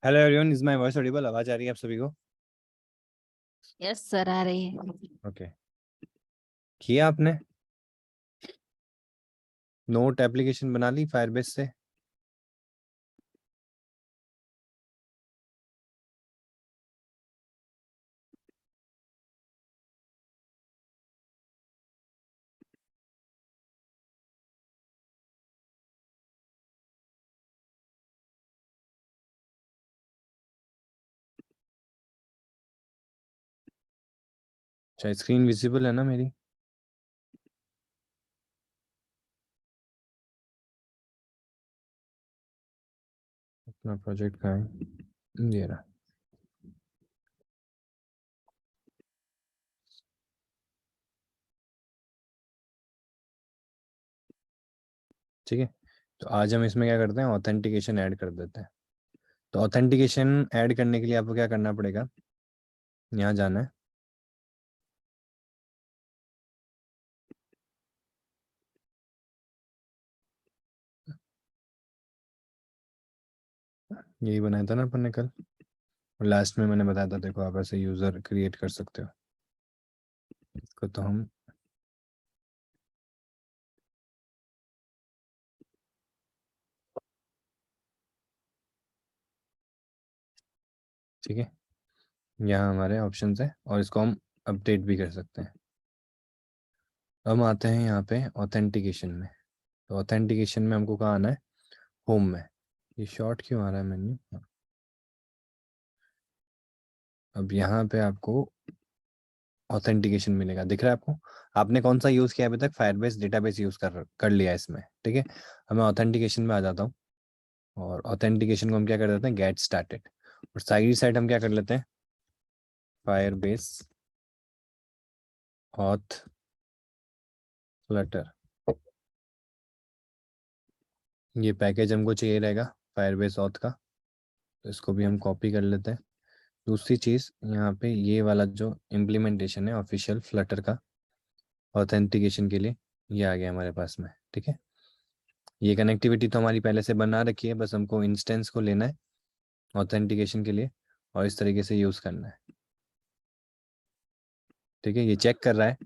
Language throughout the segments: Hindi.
Hello everyone, is my voice Audible? आवाज आ रही है आप सभी को? यस सर, आ रही है। ओके। किया आपने नोट एप्लीकेशन बना ली फायरबेस से? अच्छा, स्क्रीन विजिबल है ना मेरी? अपना प्रोजेक्ट कहाँ है? ये रहा। ठीक है, तो आज हम इसमें क्या करते हैं, ऑथेंटिकेशन ऐड कर देते हैं। तो ऑथेंटिकेशन ऐड करने के लिए आपको क्या करना पड़ेगा, यहाँ जाना है। यही बनाया था ना अपन ने कल, और लास्ट में मैंने बताया था देखो आप ऐसे यूज़र क्रिएट कर सकते हो। इसको तो हम ठीक है, यहाँ हमारे ऑप्शंस है और इसको हम अपडेट भी कर सकते हैं। हम आते हैं यहाँ पे ऑथेंटिकेशन में। तो ऑथेंटिकेशन में हमको कहाँ आना है? होम में। ये शॉर्ट क्यों आ रहा है मेन्यू? अब यहाँ पे आपको ऑथेंटिकेशन मिलेगा, दिख रहा है आपको? आपने कौन सा यूज़ किया अभी तक? फायरबेस डेटाबेस यूज़ कर लिया इसमें, ठीक है। अब मैं ऑथेंटिकेशन में आ जाता हूँ, और ऑथेंटिकेशन को हम क्या कर देते हैं, गेट स्टार्टेड। और साइड साइड हम क्या कर लेते हैं, फायरबेस ऑथ फ्लटर। ये पैकेज हमको चाहिए रहेगा फायरबेस ऑथ का, तो इसको भी हम कॉपी कर लेते हैं। दूसरी चीज़, यहाँ पे ये वाला जो इम्प्लीमेंटेशन है ऑफिशियल फ्लटर का ऑथेंटिकेशन के लिए, ये आ गया हमारे पास में, ठीक है। ये कनेक्टिविटी तो हमारी पहले से बना रखी है, बस हमको इंस्टेंस को लेना है ऑथेंटिकेशन के लिए और इस तरीके से यूज़ करना है, ठीक है। ये चेक कर रहा है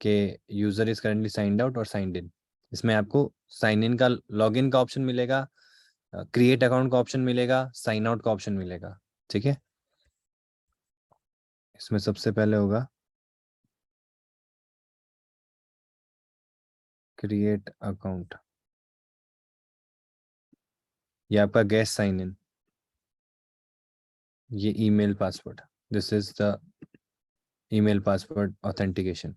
कि user is currently signed out और साइंड इन। इसमें आपको साइन इन का, लॉग इन का ऑप्शन मिलेगा, क्रिएट अकाउंट का ऑप्शन मिलेगा, साइन आउट का ऑप्शन मिलेगा, ठीक है। इसमें सबसे पहले होगा क्रिएट अकाउंट, ये आपका गेस्ट साइन इन, ये email password, this is the email password authentication.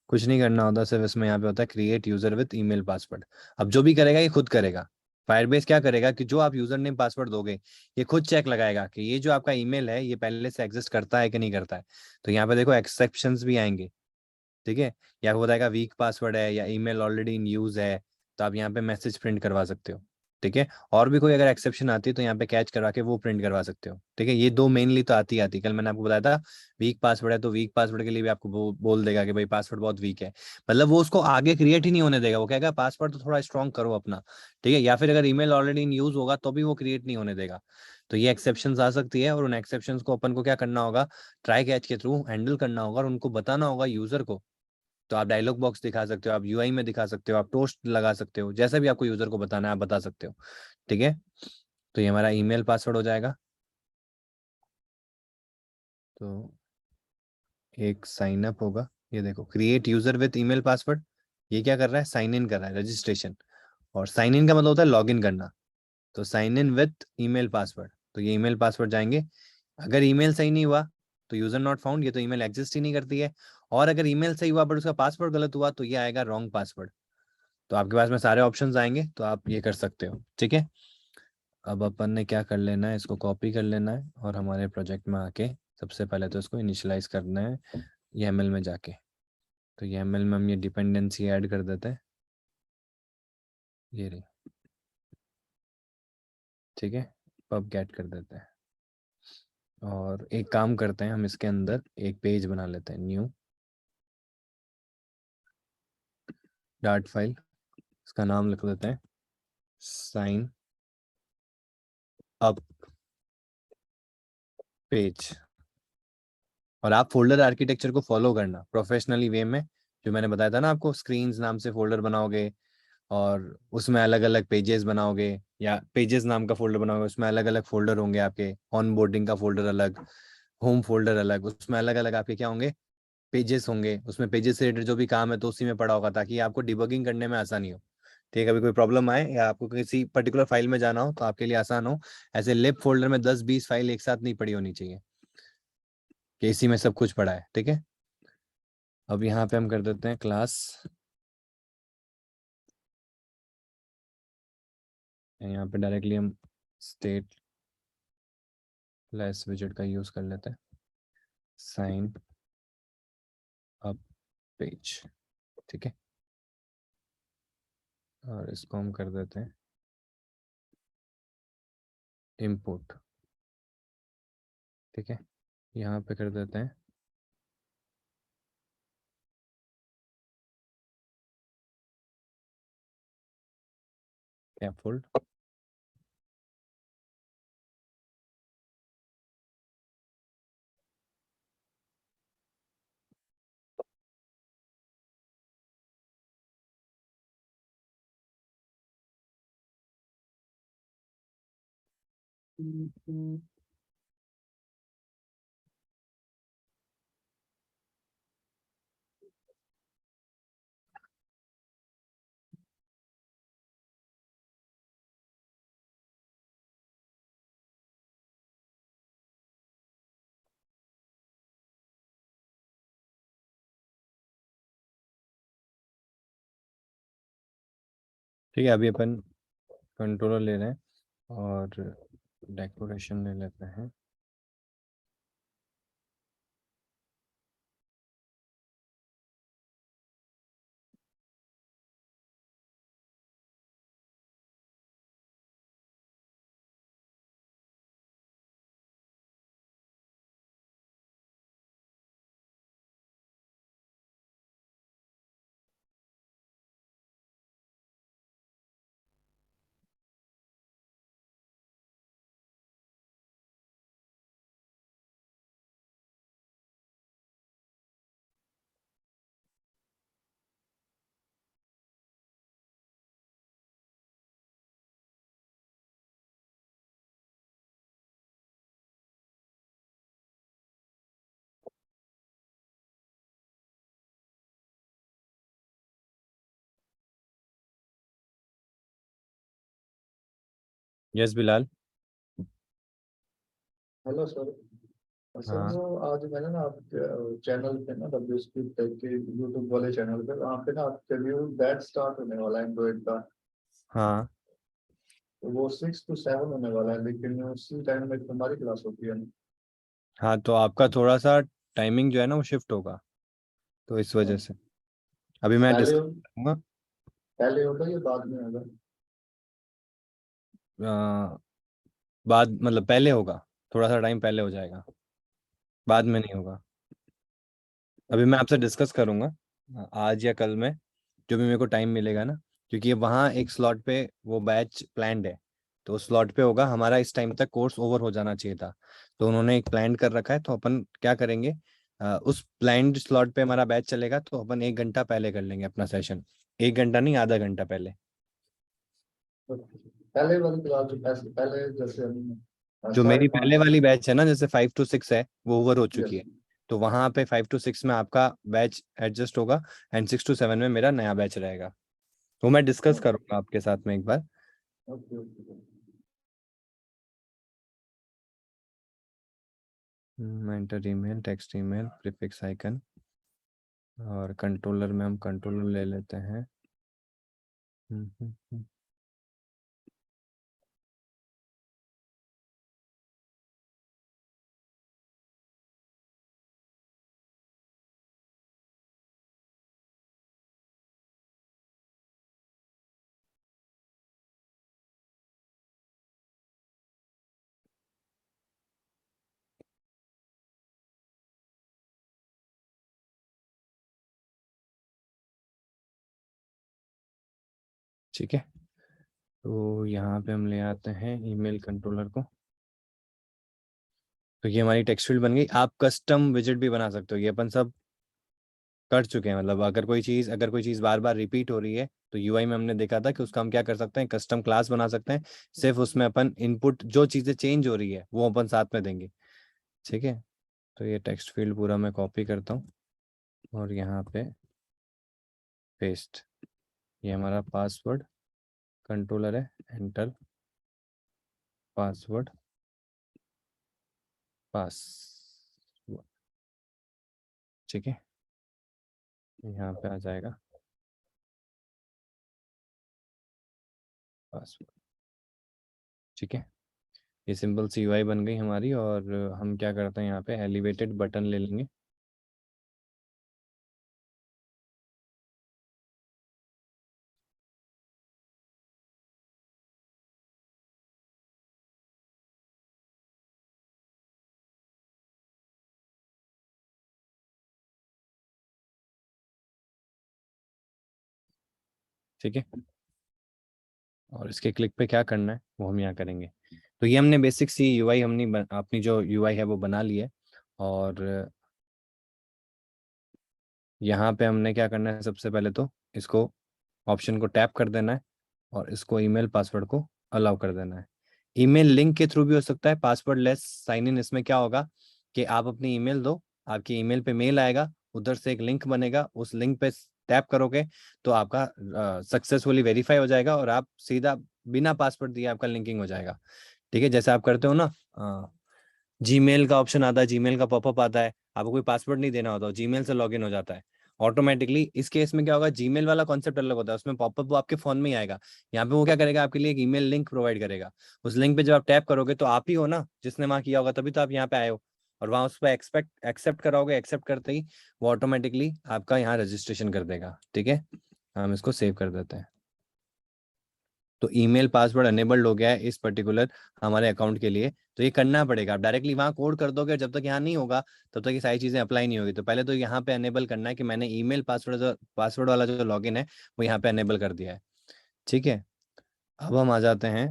कुछ नहीं करना होता, सिर्फ इसमें यहाँ पे होता है create user with email password. अब जो भी करेगा ये खुद करेगा। फायरबेस क्या करेगा कि जो आप यूजर नेम पासवर्ड दोगे, ये खुद चेक लगाएगा कि ये जो आपका ईमेल है ये पहले से एग्जिस्ट करता है कि नहीं करता है। तो यहाँ पे देखो एक्सेप्शंस भी आएंगे, ठीक है। या आपको बताएगा वीक पासवर्ड है या ईमेल ऑलरेडी इन यूज है, तो आप यहाँ पे मैसेज प्रिंट करवा सकते हो, ठीक है। और भी कोई अगर एक्सेप्शन आती है तो यहाँ पे कैच करवा के वो प्रिंट करवा सकते हो, ठीक है। ये दो मेनली तो आती कल मैंने आपको बताया था। वीक पासवर्ड है तो वीक पासवर्ड के लिए भी आपको बोल देगा कि भाई पासवर्ड बहुत वीक है, मतलब वो उसको आगे क्रिएट ही नहीं होने देगा। वो कहेगा पासवर्ड तो थोड़ा स्ट्रॉन्ग करो अपना, ठीक है। या फिर अगर ईमेल ऑलरेडी इन यूज होगा तो भी वो क्रिएट नहीं होने देगा। तो ये एक्सेप्शंस आ सकती है, और उन एक्सेप्शंस को अपन को क्या करना होगा, ट्राई कैच के थ्रू हैंडल करना होगा और उनको बताना होगा यूजर को। तो आप डायलॉग बॉक्स दिखा सकते हो, आप यूआई में दिखा सकते हो, आप टोस्ट लगा सकते हो, जैसा भी आपको यूजर को बताना है आप बता सकते हो, ठीक है। तो ये हमारा ईमेल पासवर्ड हो जाएगा। तो एक साइन अप होगा, ये देखो create user with email password. ये क्या कर रहा है, साइन इन कर रहा है, रजिस्ट्रेशन। और साइन इन का मतलब होता है लॉग इन करना। तो sign in with email password, तो ये ईमेल पासवर्ड जाएंगे। अगर ईमेल सही नहीं हुआ तो यूजर नॉट फाउंड, ये तो ईमेल एग्जिस्ट ही नहीं करती है। और अगर ईमेल सही हुआ बट उसका पासवर्ड गलत हुआ तो ये आएगा रॉन्ग पासवर्ड। तो आपके पास में सारे ऑप्शंस आएंगे, तो आप ये कर सकते हो, ठीक है। अब अपन ने क्या कर लेना है, इसको कॉपी कर लेना है और हमारे प्रोजेक्ट में आके सबसे पहले तो इसको इनिशियलाइज करना है YAML में जाके। तो YAML में हम ये डिपेंडेंसी ऐड कर देते हैं, ये रही, ठीक है। पब गेट कर देते हैं, और एक काम करते हैं, हम इसके अंदर एक पेज बना लेते हैं, न्यू डार्ट फाइल। इसका नाम लिख देते हैं साइन अप, पेज। और आप फोल्डर आर्किटेक्चर को फॉलो करना प्रोफेशनली वे में, जो मैंने बताया था ना आपको, स्क्रीन्स नाम से फोल्डर बनाओगे और उसमें अलग अलग पेजेस बनाओगे, या पेजेस नाम का फोल्डर बनाओगे, उसमें अलग अलग फोल्डर होंगे आपके, ऑन बोर्डिंग का फोल्डर अलग, होम फोल्डर अलग, उसमें अलग अलग आपके क्या होंगे, पेजेस होंगे, उसमें पेजेस से रिलेटेड जो भी काम है तो उसी में पड़ा होगा, ताकि आपको डिबगिंग करने में आसानी हो। ठीक है, अभी कोई प्रॉब्लम आए या आपको किसी पर्टिकुलर फाइल में जाना हो तो आपके लिए आसान हो। ऐसे लिप फोल्डर में 10-20 फाइल एक साथ नहीं पड़ी होनी चाहिए कि इसी में सब कुछ पड़ा है। ठीक है, अब यहाँ पे हम कर देते हैं क्लास, यहाँ पे डायरेक्टली हम स्टेट लेस विजेट का यूज कर लेते हैं, साइन अप पेज। ठीक है, और इसको हम कर देते हैं इम्पोर्ट। ठीक है, यहाँ पे कर देते हैं कैपफोल्ड। ठीक है, अभी अपन कंट्रोलर ले रहे हैं और डेकोरेशन ले लेते हैं। Yes Bilal. Hello sir. Sir हाँ वो आज मैंने ना आपके चैनल पे ना डब्ल्यू स्पीड के यूट्यूब वाले चैनल पे वहाँ पे ना आपके व्यू बैच स्टार्ट होने वाला है एंड्रॉइड का। हाँ तो वो 6 to 7 होने वाला है, लेकिन उसी टाइम में तुम्हारी क्लास होती है। हाँ, तो आपका थोड़ा सा टाइमिंग जो है ना वो शिफ्ट होगा, तो इस वजह से अभी मैं पहले डिस्कस करूँगा। पहले होगा या बाद में होगा? बाद मतलब पहले होगा, थोड़ा सा टाइम पहले हो जाएगा, बाद में नहीं होगा। अभी मैं आपसे डिस्कस करूंगा आज या कल में, जो भी मेरे को टाइम मिलेगा ना, क्योंकि ये वहाँ एक स्लॉट पे वो बैच प्लान्ड है, तो उस स्लॉट पे होगा। हमारा इस टाइम तक कोर्स ओवर हो जाना चाहिए था, तो उन्होंने एक प्लान कर रखा है, तो अपन क्या करेंगे, उस प्लान्ड स्लॉट पे हमारा बैच चलेगा, तो अपन 1 घंटा पहले कर लेंगे अपना सेशन। 1 घंटा नहीं, आधा घंटा पहले। तो पहले वाली क्लास जो पहले जैसे हम जो साढ़े मेरी पहले पाँच वाली बैच है ना, जैसे 5 to 6 है, वो ओवर हो चुकी यस। है, तो वहां पे 5 to 6 में आपका बैच एडजस्ट होगा, एंड 6 to 7 में मेरा नया बैच रहेगा। वो मैं डिस्कस करूंगा आपके साथ में एक बार। Okay okay. Enter email, text email, prefix icon, और कंट्रोलर में हम कंट्रोलर ले लेते हैं। हम्म, हम्म, हम्म। ठीक है, तो यहाँ पे हम ले आते हैं ईमेल कंट्रोलर को। तो ये हमारी टेक्स्ट फील्ड बन गई। आप कस्टम विजिट भी बना सकते हो, ये अपन सब कर चुके हैं। मतलब अगर कोई चीज़ बार बार रिपीट हो रही है तो यूआई में हमने देखा था कि उसका हम क्या कर सकते हैं, कस्टम क्लास बना सकते हैं। सिर्फ उसमें अपन इनपुट जो चीज़ें चेंज हो रही है वो अपन साथ में देंगे। ठीक है, तो ये टेक्स्ट फील्ड पूरा मैं कॉपी करता हूँ और यहाँ पे पेस्ट। ये हमारा पासवर्ड कंट्रोलर है, एंटर पासवर्ड पास। ठीक है, यहाँ पे आ जाएगा पासवर्ड। ठीक है, ये सिंपल सी यूआई बन गई हमारी। और हम क्या करते हैं, यहाँ पे एलिवेटेड बटन ले लेंगे। ठीक है, और इसके क्लिक पे क्या करना है वो हम यहाँ करेंगे। तो ये हमने बेसिक सी यूआई अपनी जो यूआई है वो बना ली है। और यहाँ पे हमने क्या करना है, सबसे पहले तो इसको ऑप्शन को टैप कर देना है और इसको ईमेल पासवर्ड को अलाउ कर देना है। ईमेल लिंक के थ्रू भी हो सकता है, पासवर्ड लेस साइन इन। इसमें क्या होगा कि आप अपनी ईमेल दो, आपकी ईमेल पे मेल आएगा, उधर से एक लिंक बनेगा, उस लिंक पे टैप करोगे तो आपका सक्सेसफुली वेरीफाई हो जाएगा और आप सीधा बिना पासवर्ड दिए आपका लिंकिंग हो जाएगा। ठीक है, जैसे आप करते हो ना, जीमेल का ऑप्शन आता है, जीमेल का पॉपअप आता है, आपको कोई पासवर्ड नहीं देना होता, जीमेल से लॉगिन हो जाता है ऑटोमेटिकली। इस केस में क्या होगा, जीमेल वाला कॉन्सेप्ट अलग होता है, उसमें पॉपअप वो आपके फोन में ही आएगा। यहाँ पे वो क्या करेगा, आपके लिए एक ईमेल लिंक प्रोवाइड करेगा। उस लिंक पे जब आप टैप करोगे तो आप ही हो ना जिसने वहां किया होगा, तभी तो आप यहाँ पे आए हो। और वहां उस पर एक्सेप्ट कराओगे, एक्सेप्ट करते ही वो ऑटोमेटिकली आपका यहाँ रजिस्ट्रेशन कर देगा। ठीक है, हम इसको सेव कर देते हैं। तो ईमेल पासवर्ड अनेबल्ड हो गया है इस पर्टिकुलर हमारे अकाउंट के लिए। तो ये करना पड़ेगा, आप डायरेक्टली वहाँ कोड कर दोगे, जब तक यहाँ नहीं होगा तब तक ये सारी चीज़ें अप्लाई नहीं होगी। तो पहले तो यहाँ पे अनेबल करना है कि मैंने ईमेल पासवर्ड वाला जो लॉगिन है वो यहाँ पे अनेबल कर दिया है। ठीक है, अब हम आ जाते हैं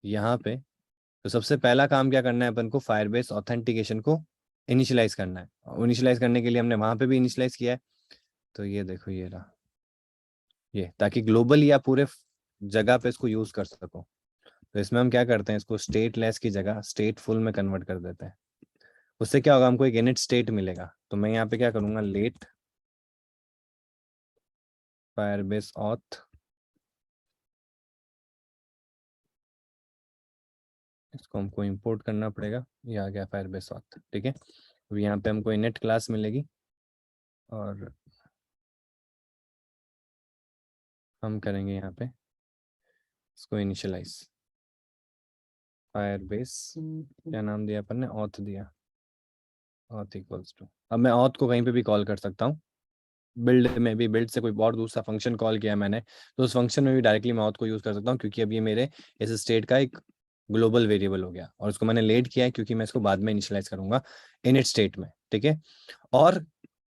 यहाँ पे। तो सबसे पहला काम क्या करना है, अपन को फायरबेस ऑथेंटिकेशन को इनिशियलाइज करना है। इनिशियलाइज करने के लिए हमने वहाँ पे भी इनिशियलाइज किया है। तो ये देखो, ये रहा ये, ताकि ग्लोबल या पूरे जगह पे इसको यूज कर सको। तो इसमें हम क्या करते हैं, इसको स्टेट लेस की जगह स्टेट फुल में कन्वर्ट कर देते हैं। उससे क्या होगा, हमको एक इनिट स्टेट मिलेगा। तो मैं यहाँ पे क्या करूँगा, लेट फायरबेस ऑथ, इसको हमको इंपोर्ट करना पड़ेगा। ये आ गया फायरबेस ऑथ। ठीक है, अब यहाँ पे हमको इनिट क्लास मिलेगी और हम करेंगे यहाँ पे इसको इनिशियलाइज। फायरबेस क्या नाम दिया अपन ने, ऑथ दिया, ऑथ इक्वल्स टू। अब मैं ऑथ को कहीं पे भी कॉल कर सकता हूँ। बिल्ड में भी, बिल्ड से कोई और दूसरा फंक्शन कॉल किया मैंने तो उस फंक्शन में भी डायरेक्टली मैं auth को यूज कर सकता हूँ, क्योंकि अब ये मेरे इस स्टेट का एक ग्लोबल वेरिएबल हो गया। और उसको मैंने लेट किया है क्योंकि मैं इसको बाद में इनिशियलाइज करूंगा इनिट स्टेट में। ठीक है, और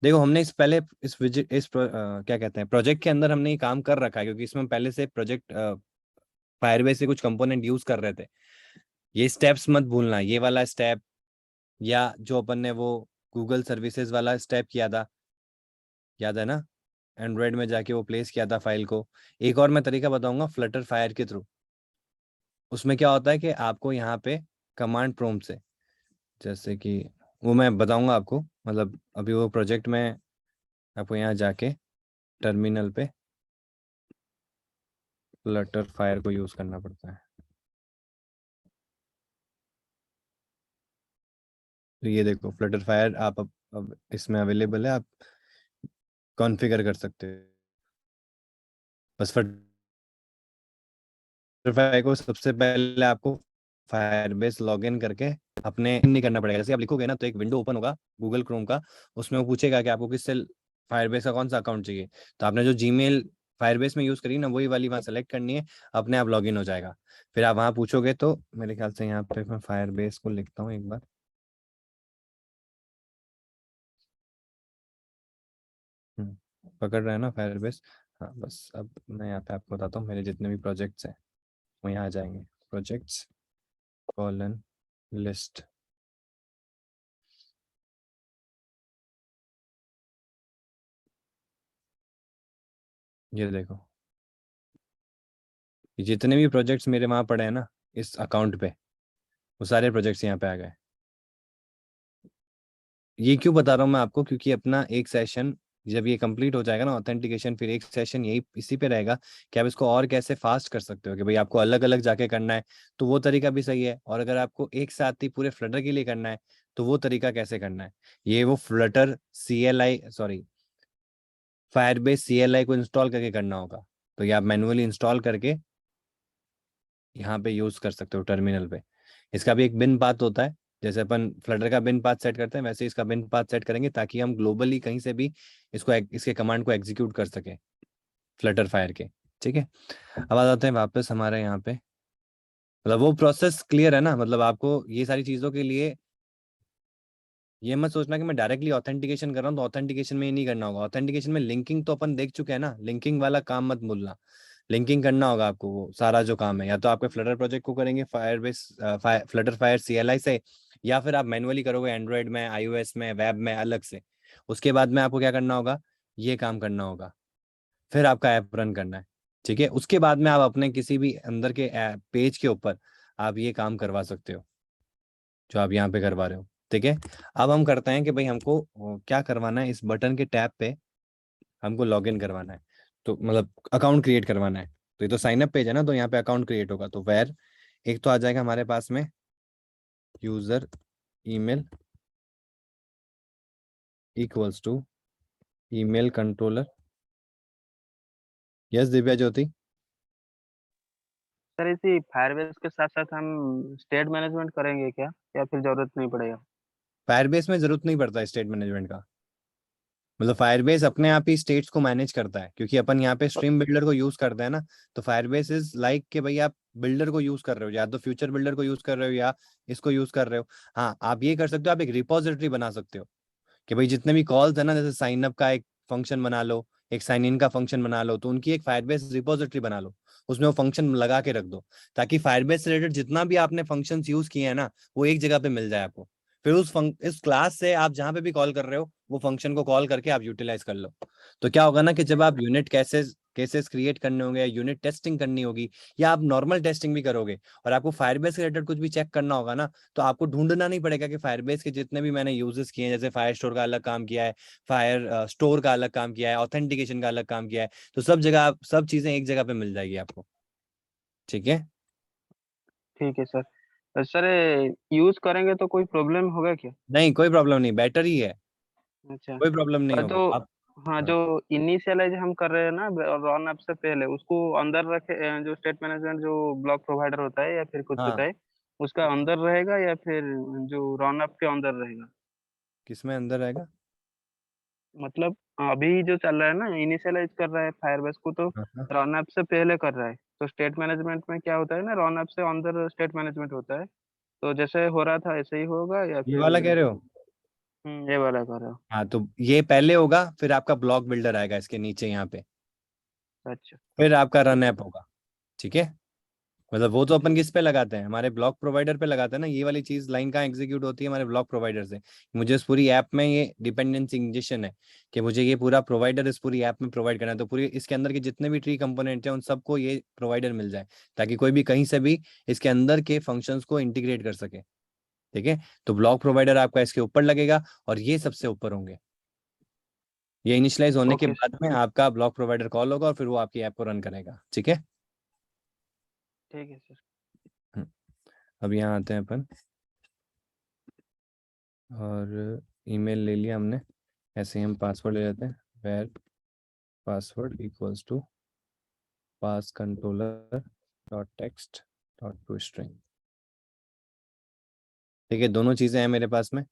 देखो हमने इस पहले इस विजिट क्या कहते हैं, प्रोजेक्ट के अंदर हमने ये काम कर रखा है, क्योंकि इसमें हम पहले से प्रोजेक्ट फायरबेस से कुछ कंपोनेंट यूज कर रहे थे। ये स्टेप्स मत भूलना, ये वाला स्टेप या जो अपन ने वो गूगल सर्विसेज वाला स्टेप किया था, याद है ना, एंड्रॉयड में जाके वो प्लेस किया था फाइल को। एक और मैं तरीका बताऊंगा, फ्लटर फायर के थ्रू। उसमें क्या होता है कि आपको यहाँ पे कमांड प्रॉम्प्ट से, जैसे कि वो मैं बताऊंगा आपको, मतलब अभी वो प्रोजेक्ट में आपको यहाँ जाके टर्मिनल पे फ्लटर फायर को यूज करना पड़ता है। तो ये देखो, फ्लटर फायर आप अब इसमें अवेलेबल है, आप कॉन्फ़िगर कर सकते हो। बस फायर को सबसे पहले आपको फायरबेस लॉगिन करके अपने नहीं करना पड़ेगा। जैसे आप लिखोगे ना तो एक विंडो ओपन होगा गूगल क्रोम का, उसमें वो पूछेगा कि आपको किससे फायरबेस का कौन सा अकाउंट चाहिए। तो आपने जो जीमेल फायरबेस में यूज करी ना वही वाली वहाँ सेलेक्ट करनी है, अपने आप लॉगिन हो जाएगा। फिर आप वहाँ पूछोगे तो मेरे ख्याल से यहाँ पे मैं फायरबेस को लिखता हूँ एक बार। पकड़ रहा है ना फायरबेस। हाँ बस, अब मैं यहाँ पे आपको बताता हूँ मेरे जितने भी प्रोजेक्ट्स हैं वो यहाँ आ जाएंगे, प्रोजेक्ट्स कॉलन लिस्ट। ये देखो, ये जितने भी प्रोजेक्ट्स मेरे वहां पड़े हैं ना इस अकाउंट पे, वो सारे प्रोजेक्ट्स यहाँ पे आ गए। ये क्यों बता रहा हूँ मैं आपको, क्योंकि अपना एक सेशन जब ये कंप्लीट हो जाएगा ना ऑथेंटिकेशन, फिर एक सेशन यही इसी पे रहेगा कि आप इसको और कैसे फास्ट कर सकते हो, कि भाई आपको अलग अलग जाके करना है तो वो तरीका भी सही है, और अगर आपको एक साथ ही पूरे फ्लटर के लिए करना है तो वो तरीका कैसे करना है। ये वो फ्लटर फायरबेस CLI को इंस्टॉल करके करना होगा, तो ये आप मैन्युअली इंस्टॉल करके यहाँ पे यूज कर सकते हो टर्मिनल पे। इसका भी एक बिन पाथ होता है, जैसे अपन फ्लटर का बिन पाथ सेट करते हैं वैसे इसका बिन पाथ सेट करेंगे, ताकि हम ग्लोबली कहीं से भी इसके कमांड को एग्जीक्यूट कर सके फ्लटर फायर के। ठीक है, अब आ जाते हैं वापस हमारे यहाँ पे। मतलब वो प्रोसेस क्लियर है ना, मतलब आपको ये सारी चीजों के लिए ये मत सोचना कि मैं डायरेक्टली ऑथेंटिकेशन कर रहा हूँ तो ऑथेंटिकेशन में ये नहीं करना होगा। ऑथेंटिकेशन में लिंकिंग तो अपन देख चुके हैं ना, लिंकिंग वाला काम मत भूलना। लिंकिंग करना होगा आपको, वो सारा जो काम है या तो आपके फ्लटर प्रोजेक्ट को करेंगे फ्लटर फायर CLI से, या फिर आप मैनुअली करोगे एंड्रॉयड में, iOS में, वेब में अलग से। उसके बाद में आपको क्या करना होगा, ये काम करना होगा, फिर आपका ऐप रन करना है। ठीक है, उसके बाद में आप अपने किसी भी अंदर के पेज के ऊपर आप ये काम करवा सकते हो जो आप यहाँ पे करवा रहे हो। ठीक है, अब हम करते हैं कि भाई हमको क्या करवाना है, इस बटन के टैब पे हमको लॉगिन करवाना है, तो मतलब अकाउंट क्रिएट करवाना है। तो ये तो साइन अप पेज है ना, तो यहाँ पे अकाउंट क्रिएट होगा, तो वेर एक तो आ जाएगा हमारे पास में user email equals to email controller. Yes Divya Jyoti. Sir इसी फायरबेस के साथ साथ हम स्टेट मैनेजमेंट करेंगे क्या, या फिर जरूरत नहीं पड़ेगा? फायरबेस में जरूरत नहीं पड़ता स्टेट मैनेजमेंट का, मतलब फायरबेस अपने आप ही स्टेट्स को मैनेज करता है, क्योंकि अपन यहाँ पे स्ट्रीम बिल्डर को यूज करते हैं ना। तो फायरबेस इज लाइक कि भाई आप बिल्डर को यूज कर रहे हो, या तो फ्यूचर बिल्डर को यूज कर रहे हो या इसको यूज कर रहे हो। हाँ, आप ये कर सकते हो, आप एक रिपोजिटरी बना सकते हो कि भाई जितने भी कॉल्स है ना, जैसे साइन अप का एक फंक्शन बना लो, एक साइन इन का फंक्शन बना लो, तो उनकी एक फायरबेस रिपोजिटरी बना लो, उसमें वो फंक्शन लगा के रख दो, ताकि फायरबेस से रिलेटेड जितना भी आपने फंक्शंस यूज किए हैं ना वो एक जगह पे मिल जाए आपको। फिर इस क्लास से आप जहां पे भी कॉल कर रहे हो वो फंक्शन को कॉल करके आप यूटिलाइज कर लो। तो क्या होगा ना कि जब आप यूनिट केसेस क्रिएट करने होंगे, यूनिट टेस्टिंग करनी होगी, या आप नॉर्मल टेस्टिंग भी करोगे, और आपको फायरबेस से रिलेटेड कुछ भी चेक करना होगा ना, तो आपको ढूंढना नहीं पड़ेगा कि फायरबेस के जितने भी मैंने यूजेस किए हैं, जैसे फायर स्टोर का अलग काम किया है, फायर स्टोर का अलग काम किया है, ऑथेंटिकेशन का अलग काम किया है, तो सब जगह सब चीजें एक जगह पे मिल जाएगी आपको। ठीक है, ठीक है सर। सर यूज करेंगे तो कोई प्रॉब्लम होगा क्या? नहीं कोई प्रॉब्लम नहीं, बेटर ही है, अच्छा। कोई प्रॉब्लम नहीं परंतु होगा आप। हाँ, जो इनिशियलाइज हम कर रहे हैं ना रन अप से पहले, उसको अंदर रखे जो स्टेट मैनेजमेंट जो ब्लॉक प्रोवाइडर होता है या फिर कुछ हाँ, होता है, उसका अंदर रहेगा या फिर जो रन अप के अंदर रहेगा? किसमें अंदर आएगा? मतलब अभी जो चल रहा है ना, इनिशियलाइज कर रहा है फायरबेस को, तो हाँ, हाँ। रन अप से पहले कर रहा है। तो स्टेट मैनेजमेंट में क्या होता है ना, रन अप से अंदर स्टेट मैनेजमेंट होता है। तो जैसे हो रहा था ऐसे ही होगा या ये फिर? वाला कह रहे हो? ये वाला कर रहा हूँ। हाँ, तो ये पहले होगा, फिर आपका ब्लॉक बिल्डर आएगा इसके नीचे यहाँ पे, अच्छा। फिर आपका रन ठीक है। ऐप होगा। ठीक है, मतलब वो तो अपन किस पे लगाते हैं, हमारे ब्लॉक प्रोवाइडर पे लगाते हैं ना, ये वाली चीज लाइन कहाँ एग्जीक्यूट होती है, हमारे ब्लॉक प्रोवाइडर से। मुझे इस पूरी ऐप में ये डिपेंडेंसी इंजेक्शन है कि मुझे ये पूरा प्रोवाइडर इस पूरी ऐप में प्रोवाइड करना है, तो पूरी इसके अंदर के जितने भी ट्री कंपोनेंट हैं उन सबको ये प्रोवाइडर मिल जाए, ताकि कोई भी कहीं से भी इसके अंदर के फंक्शंस को इंटीग्रेट कर सके। ठीक है, तो ब्लॉक प्रोवाइडर आपका इसके ऊपर लगेगा और ये सबसे ऊपर होंगे। ये इनिशियलाइज होने के ओके बाद में आपका ब्लॉक प्रोवाइडर कॉल होगा और फिर वो आपकी ऐप को रन करेगा। ठीक है, ठीक है सर। हम्म, अब यहाँ आते हैं अपन, और ईमेल ले लिया हमने, ऐसे ही हम पासवर्ड ले लेते हैं, where password equals to pass controller dot text dot to string. ठीक है, दोनों चीज़ें हैं मेरे पास में,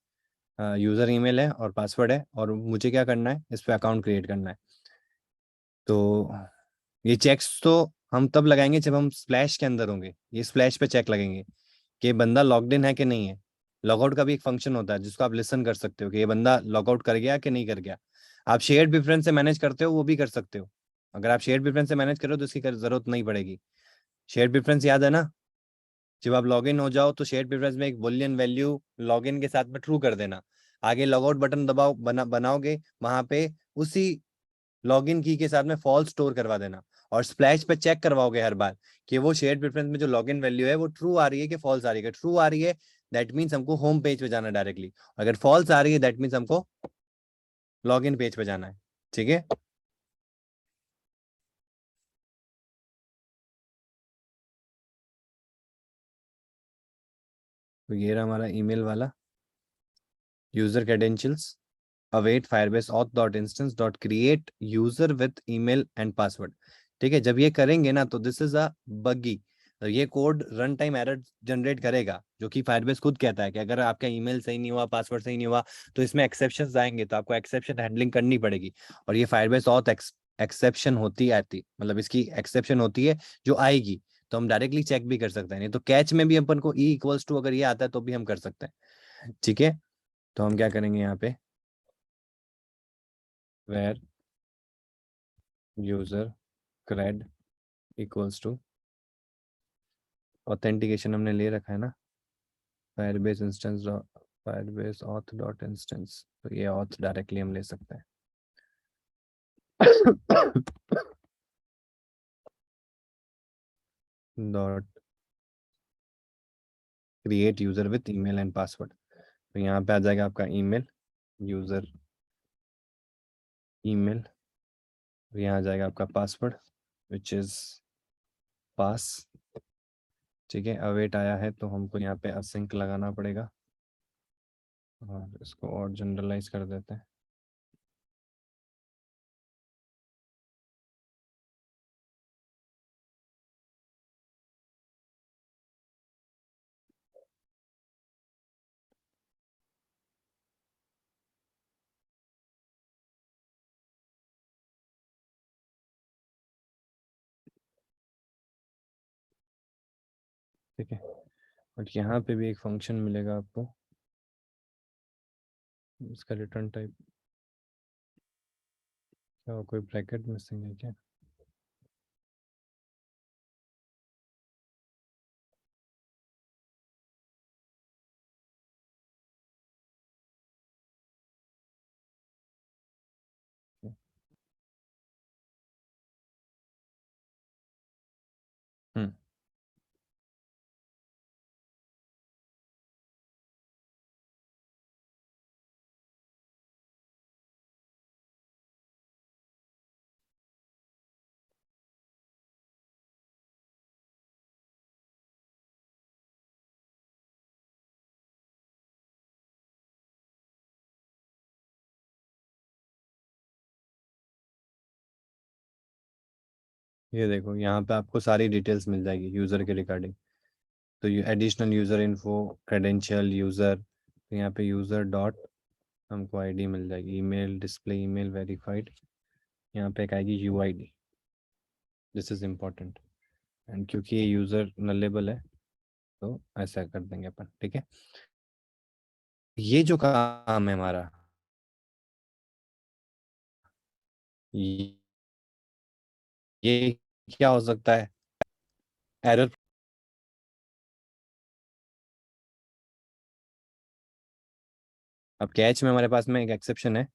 यूज़र ईमेल है और पासवर्ड है, और मुझे क्या करना है, इस पे अकाउंट क्रिएट करना है। तो ये चेक्स तो हम तब लगाएंगे जब हम स्प्लैश के अंदर होंगे, ये स्प्लैश पे चेक लगेंगे कि बंदा लॉग्ड इन है कि नहीं है। लॉगआउट का भी एक फंक्शन होता है जिसको आप लिसन कर सकते हो कि ये बंदा लॉगआउट कर गया कि नहीं कर गया। आप शेयर्ड प्रेफरेंस से मैनेज करते हो वो भी कर सकते हो, अगर आप शेयर्ड प्रेफरेंस से मैनेज करो तो इसकी जरूरत नहीं पड़ेगी। शेयर्ड प्रेफरेंस याद है ना? जब आप लॉगिन हो जाओ तो शेयर प्रेफरेंस में एक बुलियन वैल्यू लॉगिन के साथ में ट्रू कर देना। आगे लॉगआउट बटन दबाओ बनाओगे, वहां पे उसी लॉगिन की के साथ में फॉल्स स्टोर करवा देना, और स्प्लैश पे चेक करवाओगे हर बार कि वो शेयर प्रेफरेंस में जो लॉगिन वैल्यू है वो ट्रू आ रही है कि फॉल्स आ रही है। ट्रू आ रही है दैट मीन्स हमको होम पेज पे जाना डायरेक्टली, अगर फॉल्स आ रही है दैट मीन्स हमको लॉगिन पेज पे जाना है। ठीक है, तो ये रहा हमारा ईमेल वाला user credentials await firebase auth.instance.create user with email and password। ठीक है, जब ये करेंगे ना तो दिस इज अ बग्गी, तो ये code run time error generate करेगा, जो कि फायरबेस खुद कहता है कि अगर आपका ईमेल सही नहीं हुआ, पासवर्ड सही नहीं हुआ, तो इसमें एक्सेप्शंस आएंगे, तो आपको एक्सेप्शन हैंडलिंग करनी पड़ेगी। और ये फायरबेस ऑथ एक्सेप्शन होती आती, मतलब इसकी एक्सेप्शन होती है जो आएगी, तो हम डायरेक्टली चेक भी कर सकते हैं। नहीं तो कैच में भी अपन को ई इक्वल्स टू अगर ये आता है तो भी हम कर सकते हैं। ठीक है, तो हम क्या करेंगे यहाँ पे, where user cred equals to authentication हमने ले रखा है ना, Firebase instance Firebase auth dot instance, तो ये ऑथ डायरेक्टली हम ले सकते हैं। Dot create user with email and password, तो यहाँ पे आ जाएगा आपका ईमेल, यूजर ईमेल, यहाँ आ जाएगा आपका पासवर्ड विच इज पास। ठीक है, अवेट आया है तो हमको यहाँ पे असिंक लगाना पड़ेगा, और इसको और जनरलाइज कर देते हैं। ठीक है, और यहाँ पे भी एक फंक्शन मिलेगा आपको, इसका रिटर्न टाइप क्या, कोई ब्रैकेट मिसिंग है क्या? हम्म, ये देखो यहाँ पे आपको सारी डिटेल्स मिल जाएगी यूज़र के रिगार्डिंग। तो ये additional user info, credential user, तो यहाँ पे यूज़र डॉट हमको आईडी मिल जाएगी, ईमेल डिस्प्ले, ईमेल वेरीफाइड, यहाँ पे एक आएगी UID, this is important, and क्योंकि ये यूज़र नलेबल है तो ऐसा कर देंगे अपन। ठीक है, ये जो काम है हमारा, ये ये क्या हो सकता है, एरर। अब कैच में हमारे पास में एक एक्सेप्शन है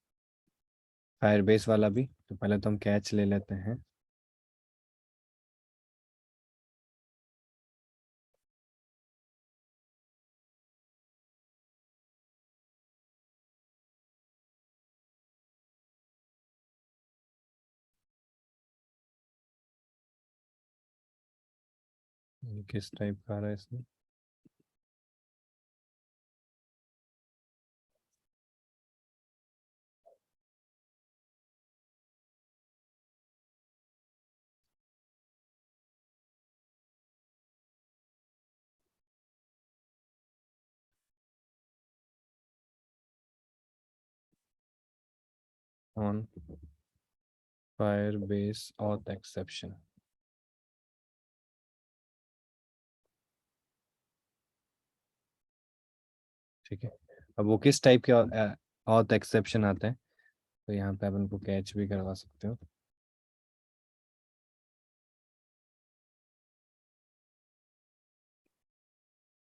फायरबेस वाला भी, तो पहले तो हम कैच ले लेते हैं। ये किस टाइप का आ रहा है इसमें, ऑन फायरबेस ऑथ एक्सेप्शन। ठीक है, अब वो किस टाइप के ऑथ एक्सेप्शन आते हैं, तो यहाँ पे आप उनको कैच भी करवा सकते हो।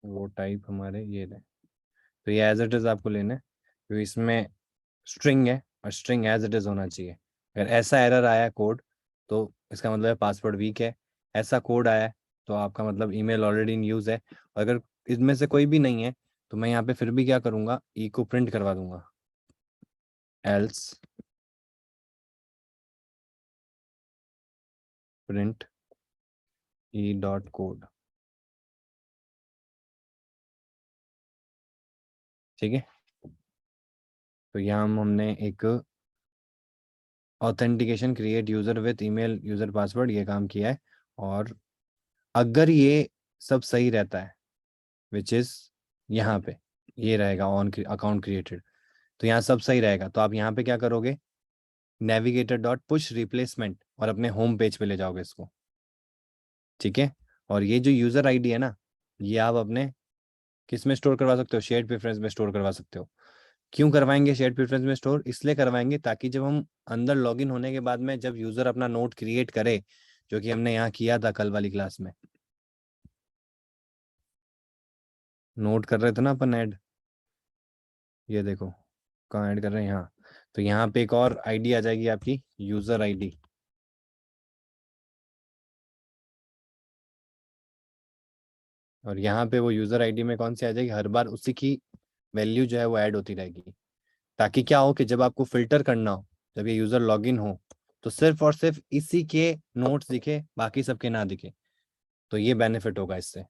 वो टाइप हमारे ये रहे, तो ये एज इट इज आपको लेना है, क्योंकि इसमें स्ट्रिंग है और स्ट्रिंग एज इट इज होना चाहिए। अगर ऐसा एरर आया कोड तो इसका मतलब है पासवर्ड वीक है, ऐसा कोड आया है तो आपका मतलब ईमेल ऑलरेडी इन यूज है। और अगर इसमें से कोई भी नहीं है तो मैं यहाँ पे फिर भी क्या करूँगा, ई को प्रिंट करवा दूंगा, else print E dot code. ठीक है, तो यहाँ हमने एक authentication create user with email user password ये काम किया है। और अगर ये सब सही रहता है, विच इज यहाँ पे ये रहेगा ऑन अकाउंट क्रिएटेड, तो यहाँ सब सही रहेगा, तो आप यहाँ पे क्या करोगे, नेविगेटर डॉट पुश रिप्लेसमेंट और अपने होम पेज पे ले जाओगे इसको। ठीक है, और ये जो यूजर आईडी है ना, ये आप अपने किस में स्टोर करवा सकते हो, शेयर्ड प्रेफरेंस में स्टोर करवा सकते हो। क्यों करवाएंगे शेयर्ड प्रेफरेंस में स्टोर, इसलिए करवाएंगे ताकि जब हम अंदर लॉगिन होने के बाद में जब यूजर अपना नोट क्रिएट करे, जो कि हमने यहाँ किया था कल वाली क्लास में, नोट कर रहे थे ना अपन ऐड, ये देखो कहाँ ऐड कर रहे हैं यहाँ, तो यहाँ पे एक और आईडी आ जाएगी आपकी, यूजर आईडी। और यहाँ पे वो यूजर आईडी में कौन सी आ जाएगी, हर बार उसी की वैल्यू जो है वो ऐड होती रहेगी, ताकि क्या हो कि जब आपको फिल्टर करना हो, जब ये यूजर लॉगिन हो, तो सिर्फ और सिर्फ इसी के नोट्स दिखे, बाकी सबके ना दिखे। तो ये बेनिफिट होगा इससे।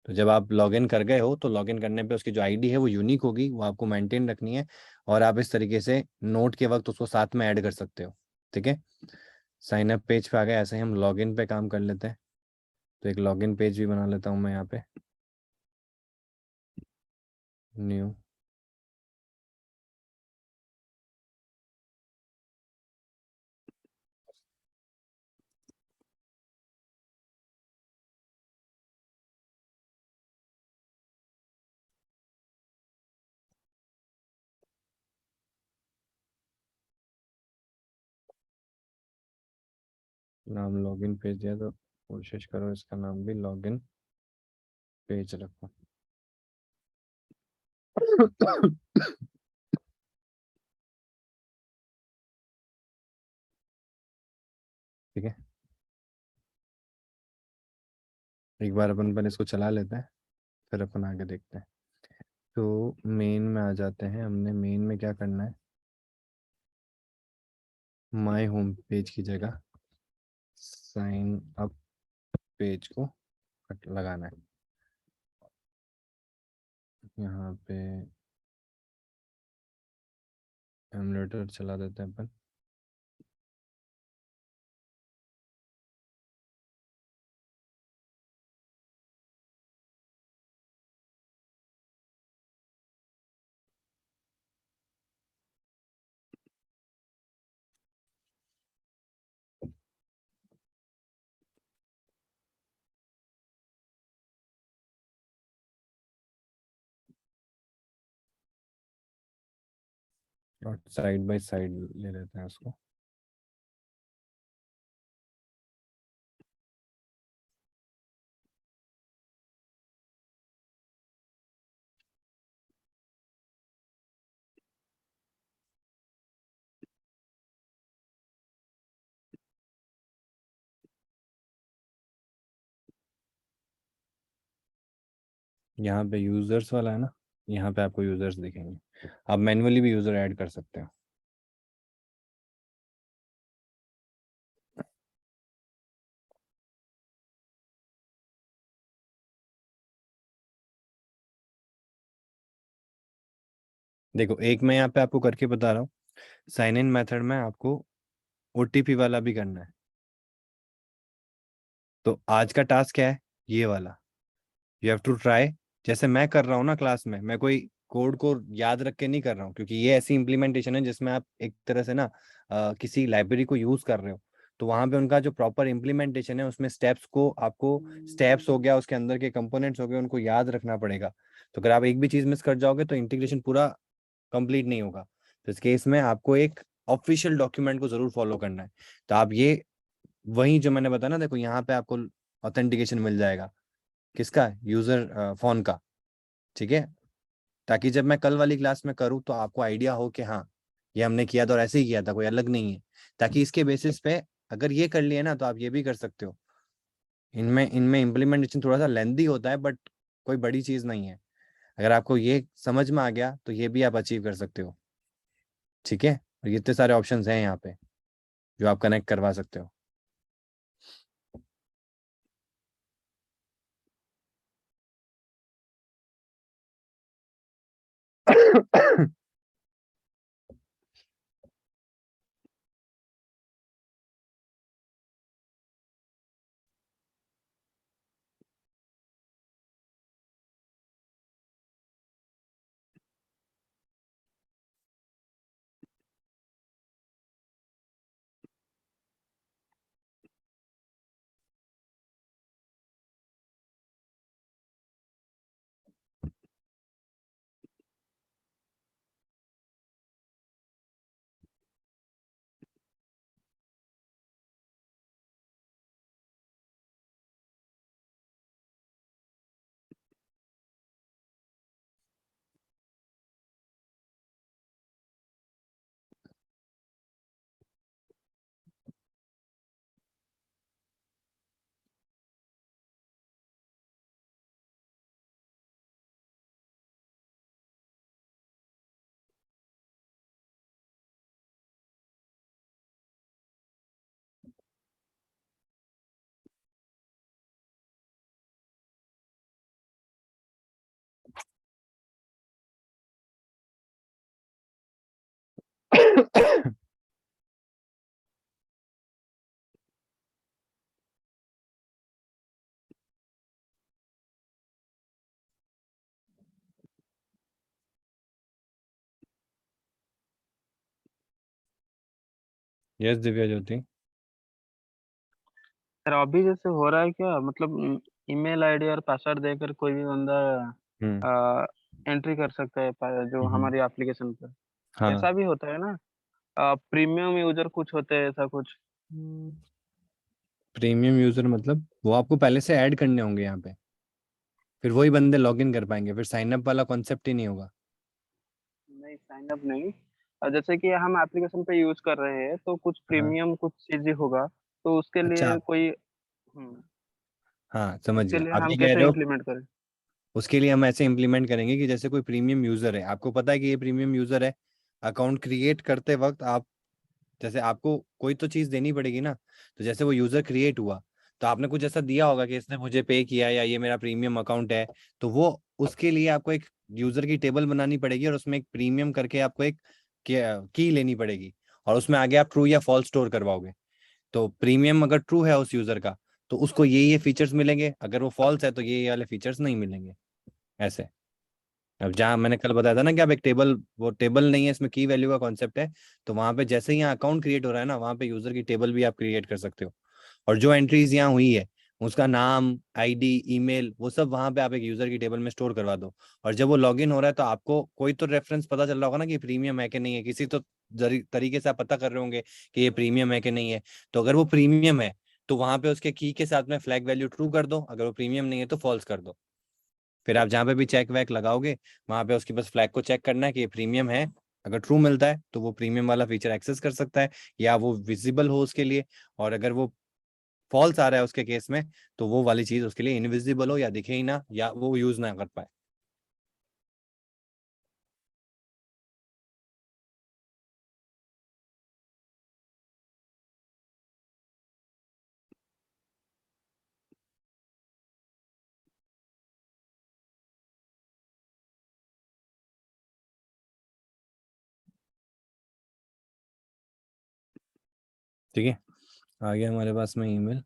तो जब आप लॉगिन कर गए हो तो लॉगिन करने पे उसकी जो आईडी है वो यूनिक होगी, वो आपको मेंटेन रखनी है, और आप इस तरीके से नोट के वक्त उसको साथ में ऐड कर सकते हो। ठीक है, साइन अप पेज पे आ गए, ऐसे ही हम लॉगिन पे काम कर लेते हैं। तो एक लॉगिन पेज भी बना लेता हूँ मैं यहाँ पे, न्यू। नाम लॉगिन पेज दिया तो कोशिश करो इसका नाम भी लॉगिन पेज रखो। ठीक है, एक बार अपन पहले इसको चला लेते हैं, फिर अपन आगे देखते हैं। तो मेन में आ जाते हैं, हमने मेन में क्या करना है, माय होम पेज की जगह साइन अप पेज को लगाना है। यहाँ पे एमुलेटर चला देते हैं अपन। और साइड बाय साइड ले लेते हैं उसको। यहाँ पे यूजर्स वाला है ना, यहाँ पे आपको यूजर्स दिखेंगे, आप मैन्युअली भी यूजर ऐड कर सकते हो। देखो एक मैं यहाँ पे आपको करके बता रहा हूँ, साइन इन मेथड में आपको ओटीपी वाला भी करना है। तो आज का टास्क क्या है, ये वाला, यू हैव टू ट्राई। जैसे मैं कर रहा हूँ ना क्लास में, मैं कोई कोड को याद रख के नहीं कर रहा हूँ, क्योंकि ये ऐसी इम्प्लीमेंटेशन है जिसमें आप एक तरह से ना किसी लाइब्रेरी को यूज कर रहे हो, तो वहां पे उनका जो प्रॉपर इम्प्लीमेंटेशन है उसमें स्टेप्स को आपको, स्टेप्स हो गया, उसके अंदर के कंपोनेंट्स हो गए, उनको याद रखना पड़ेगा। तो अगर आप एक भी चीज मिस कर जाओगे तो इंटीग्रेशन पूरा कंप्लीट नहीं होगा। तो इस केस में आपको एक ऑफिशियल डॉक्यूमेंट को जरूर फॉलो करना है। तो आप ये वही जो मैंने बताया ना, देखो यहाँ पे आपको ऑथेंटिकेशन मिल जाएगा, किसका, यूजर फोन का, ठीक है, ताकि जब मैं कल वाली क्लास में करूँ तो आपको आइडिया हो कि हाँ ये हमने किया था और ऐसे ही किया था, कोई अलग नहीं है, ताकि इसके बेसिस पे अगर ये कर लिए ना तो आप ये भी कर सकते हो। इनमें इनमें इम्प्लीमेंटेशन थोड़ा सा लेंदी होता है, बट कोई बड़ी चीज नहीं है। अगर आपको ये समझ में आ गया तो ये भी आप अचीव कर सकते हो, ठीक है। और ये इतने सारे ऑप्शंस हैं यहाँ पे जो आप कनेक्ट करवा सकते हो। यस दिव्या ज्योति। सर अभी जैसे हो रहा है क्या, मतलब ईमेल आईडी और पासवर्ड देकर कोई भी बंदा हम्म। एंट्री कर सकता है जो हम्म। हमारी एप्लीकेशन पर। हाँ। ऐसा भी होता है ना? प्रीमियम यूजर कुछ होते हैं ऐसा कुछ। प्रीमियम यूजर मतलब वो आपको पहले से ऐड करने होंगे यहाँ पे, फिर वही बंदे लॉग इन कर पाएंगे, फिर साइन अप वाला कॉन्सेप्ट ही नहीं होगा। नहीं, साइन अप नहीं। जैसे कि हम एप्लीकेशन पे यूज कर रहे हैं तो कुछ हाँ। प्रीमियम कुछ चीजें होगा, तो उसके अच्छा। लिए कोई हाँ समझ उसके गया, लिए आप हम ये कह कैसे रहे हो। इम्प्लीमेंट करें? उसके लिए हम ऐसे इम्प्लीमेंट करेंगे कि जैसे कोई प्रीमियम यूजर है, आपको पता है कि ये प्रीमियम यूजर है, अकाउंट क्रिएट करते वक्त आप, जैसे आपको कोई तो चीज देनी पड़ेगी ना, तो जैसे वो यूजर क्रिएट हुआ तो आपने कुछ ऐसा दिया होगा कि इसने मुझे पे किया या ये मेरा प्रीमियम अकाउंट है, तो वो उसके लिए आपको एक यूजर की टेबल बनानी पड़ेगी और उसमें एक प्रीमियम करके आपको एक की लेनी पड़ेगी, और उसमें आगे आप ट्रू या फॉल्स स्टोर करवाओगे। तो प्रीमियम अगर ट्रू है उस यूजर का तो उसको ये फीचर्स मिलेंगे, अगर वो फॉल्स है तो ये वाले फीचर्स नहीं मिलेंगे, ऐसे। अब जहाँ मैंने कल बताया था ना कि आप एक टेबल, वो टेबल नहीं है, इसमें की वैल्यू का कॉन्सेप्ट है, तो वहां पे जैसे ही यहाँ अकाउंट क्रिएट हो रहा है ना, वहां पे यूजर की टेबल भी आप क्रिएट कर सकते हो, और जो एंट्रीज यहाँ हुई है उसका नाम, आईडी, ईमेल, वो सब वहां पे आप एक यूजर की टेबल में स्टोर करवा दो। और जब वो लॉगिन हो रहा है तो आपको कोई तो रेफरेंस पता चल रहा होगा ना कि प्रीमियम है कि नहीं है, किसी तो तरीके से आप पता कर रहे होंगे कि ये प्रीमियम है कि नहीं है। तो अगर वो प्रीमियम है तो वहां पे उसके की के साथ में फ्लैग वैल्यू ट्रू कर दो, अगर वो प्रीमियम नहीं है तो फॉल्स कर दो। फिर आप जहाँ पे भी चेक वैक लगाओगे वहां पे उसकी बस फ्लैग को चेक करना है कि ये प्रीमियम है, अगर ट्रू मिलता है तो वो प्रीमियम वाला फीचर एक्सेस कर सकता है या वो विजिबल हो उसके लिए, और अगर वो फॉल्स आ रहा है उसके केस में तो वो वाली चीज उसके लिए इनविजिबल हो या दिखे ही ना या वो यूज ना कर पाए। ठीक है, आ गया हमारे पास में ईमेल।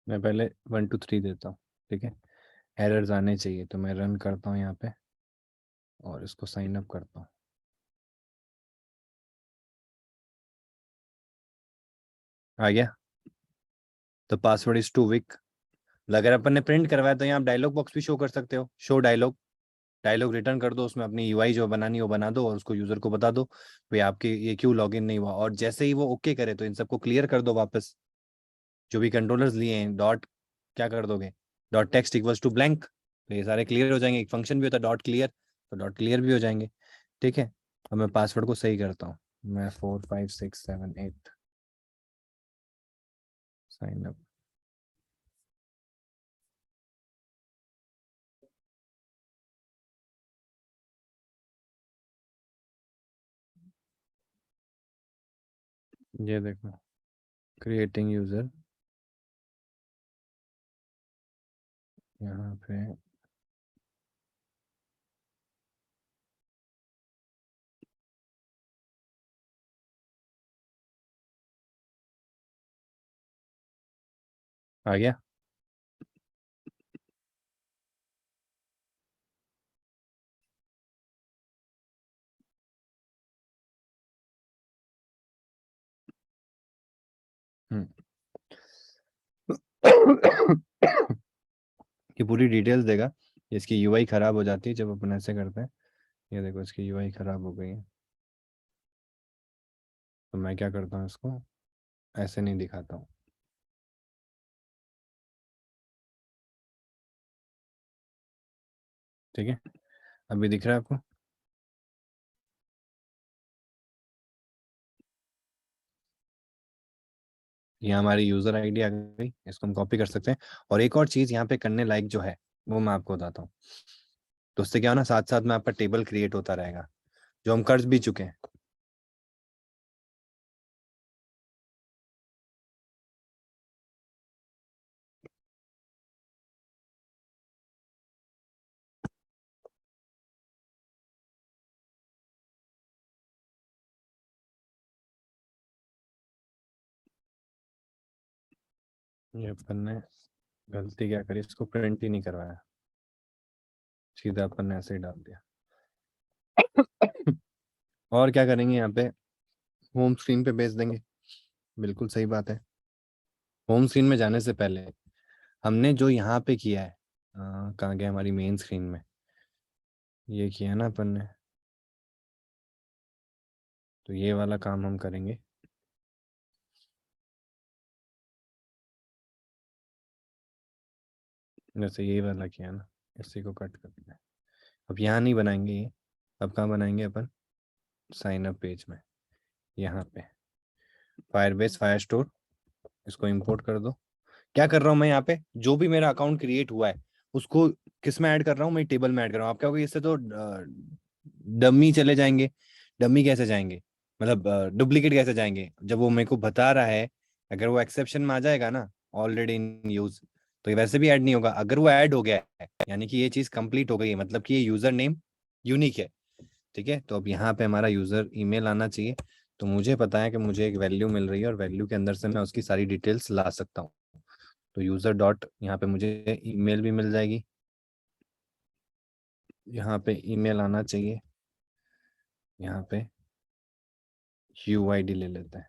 मैं पहले 1 2 3 देता हूँ, ठीक है। एरर्स आने चाहिए तो मैं रन करता हूँ यहाँ पे और इसको साइन अप करता हूँ। आ गया। तो पासवर्ड इज टू वीक। अगर अपन ने प्रिंट करवाया तो यहाँ आप डायलॉग बॉक्स भी शो कर सकते हो, शो डायलॉग। डायलॉग रिटर्न कर दो, उसमें अपनी यूआई जो बनानी है वो बना दो और उसको यूजर को बता दो भाई आपके ये क्यों लॉगिन नहीं हुआ। और जैसे ही वो ओके करे तो इन सबको क्लियर कर दो वापस, जो भी कंट्रोलर्स लिए हैं। डॉट क्या कर दोगे, dot text equals to blank, तो ये सारे क्लियर हो जाएंगे। एक फंक्शन भी होता है डॉट क्लियर, तो डॉट क्लियर भी हो जाएंगे, ठीक है। अब मैं पासवर्ड को सही करता हूँ, मैं 4 5 6 7 8 साइन अप। ये देखो, क्रिएटिंग यूजर, यहाँ पे आ गया। ये पूरी डिटेल्स देगा। इसकी यूआई खराब हो जाती है जब अपन ऐसे करते हैं। ये देखो इसकी यूआई खराब हो गई है, तो मैं क्या करता हूँ, इसको ऐसे नहीं दिखाता हूँ, ठीक है। अभी दिख रहा है आपको? ये हमारी यूजर आईडी आ गई, इसको हम कॉपी कर सकते हैं। और एक और चीज यहाँ पे करने लायक जो है वो मैं आपको बताता हूँ। तो उससे क्या हो ना, साथ साथ में आपका टेबल क्रिएट होता रहेगा, जो हम कर भी चुके हैं। ये अपन ने गलती क्या करी, इसको प्रिंट ही नहीं करवाया, सीधा अपन ने ऐसे ही डाल दिया। और क्या करेंगे, यहाँ पे होम स्क्रीन पे भेज देंगे। बिल्कुल सही बात है। होम स्क्रीन में जाने से पहले हमने जो यहाँ पे किया है, कहाँ गया हमारी मेन स्क्रीन में, ये किया ना अपन ने, तो ये वाला काम हम करेंगे। जैसे ये वाला किया ना, इसी को कट कर दिया। अब यहाँ नहीं बनाएंगे ये, अब कहाँ बनाएंगे अपन, साइन अप पेज में, यहाँ पे फायरबेस फायर स्टोर, इसको इंपोर्ट कर दो। क्या कर रहा हूँ मैं यहाँ पे, जो भी मेरा अकाउंट क्रिएट हुआ है उसको किस में ऐड कर रहा हूँ, मैं टेबल में ऐड कर रहा हूँ। आप क्या होगा, इससे तो डमी चले जाएंगे। डमी कैसे जाएंगे, मतलब डुप्लीकेट कैसे जाएंगे, जब वो मेरे को बता रहा है। अगर वो एक्सेप्शन में आ जाएगा ना, ऑलरेडी इन यूज, तो ये वैसे भी ऐड नहीं होगा। अगर वो ऐड हो गया है यानी कि ये चीज कंप्लीट हो गई है, मतलब कि ये यूजर नेम यूनिक है, ठीक है। तो अब यहाँ पे हमारा यूजर ईमेल आना चाहिए। तो मुझे पता है कि मुझे एक वैल्यू मिल रही है और वैल्यू के अंदर से मैं उसकी सारी डिटेल्स ला सकता हूँ। तो यूजर डॉट, यहाँ पे मुझे ईमेल भी मिल जाएगी, यहाँ पे ईमेल आना चाहिए, यहाँ पे यूआईडी ले लेते हैं,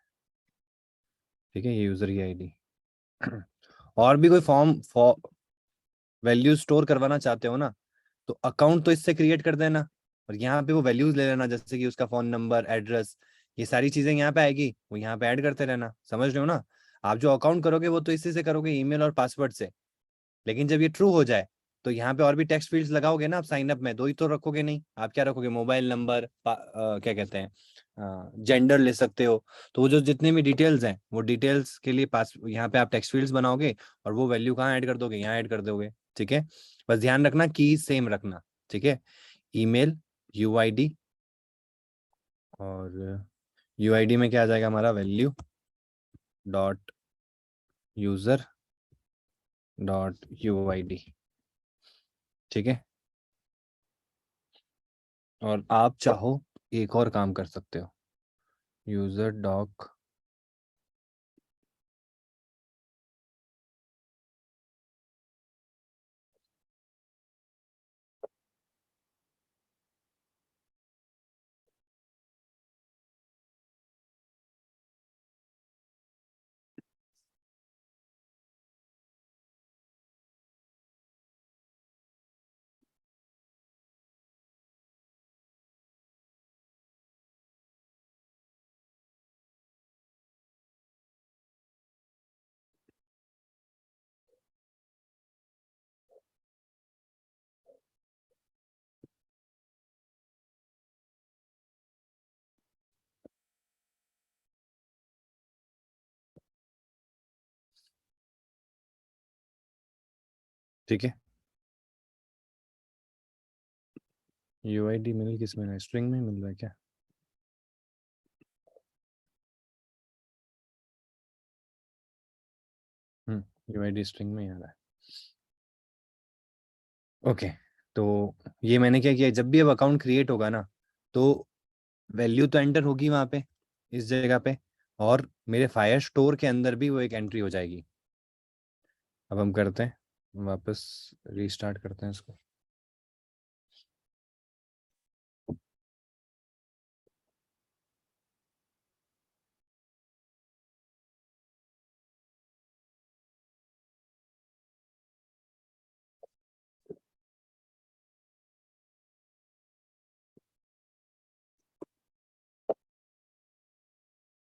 ठीक है। ये यूजर की आईडी। और भी कोई फॉर्म वैल्यू स्टोर करवाना चाहते हो ना, तो अकाउंट तो इससे क्रिएट कर देना और यहाँ पे वो वैल्यूज ले लेना, जैसे कि उसका फोन नंबर, एड्रेस, ये सारी चीजें यहाँ पे आएगी, वो यहाँ पे ऐड करते रहना। समझ रहे हो ना? आप जो अकाउंट करोगे वो तो इसी से करोगे, ईमेल और पासवर्ड से। लेकिन जब ये ट्रू हो जाए तो यहाँ पे और भी टेक्स्ट फील्ड्स लगाओगे ना आप साइन अप में, दो ही तो रखोगे नहीं, आप क्या रखोगे, मोबाइल नंबर, क्या कहते हैं, जेंडर ले सकते हो। तो वो जो जितने भी डिटेल्स हैं वो डिटेल्स के लिए पास यहाँ पे आप टेक्स्ट फील्ड्स बनाओगे और वो वैल्यू कहाँ ऐड कर दोगे, यहाँ ऐड कर दोगे, ठीक है। बस ध्यान रखना की सेम रखना, ठीक है। ईमेल, यूआईडी, और यूआईडी में क्या आ जाएगा हमारा, value dot user dot UID, ठीक है। और आप चाहो एक और काम कर सकते हो, यूजर डॉक ठीक है, यूआईडी मिल किस में, स्ट्रिंग में मिल रहा है क्या? यूआईडी स्ट्रिंग में ही आ रहा है। ओके, तो ये मैंने क्या किया, जब भी अब अकाउंट क्रिएट होगा ना, तो वैल्यू तो एंटर होगी वहाँ पे इस जगह पे, और मेरे फायर स्टोर के अंदर भी वो एक एंट्री हो जाएगी। अब हम करते हैं, वापस रीस्टार्ट करते हैं इसको।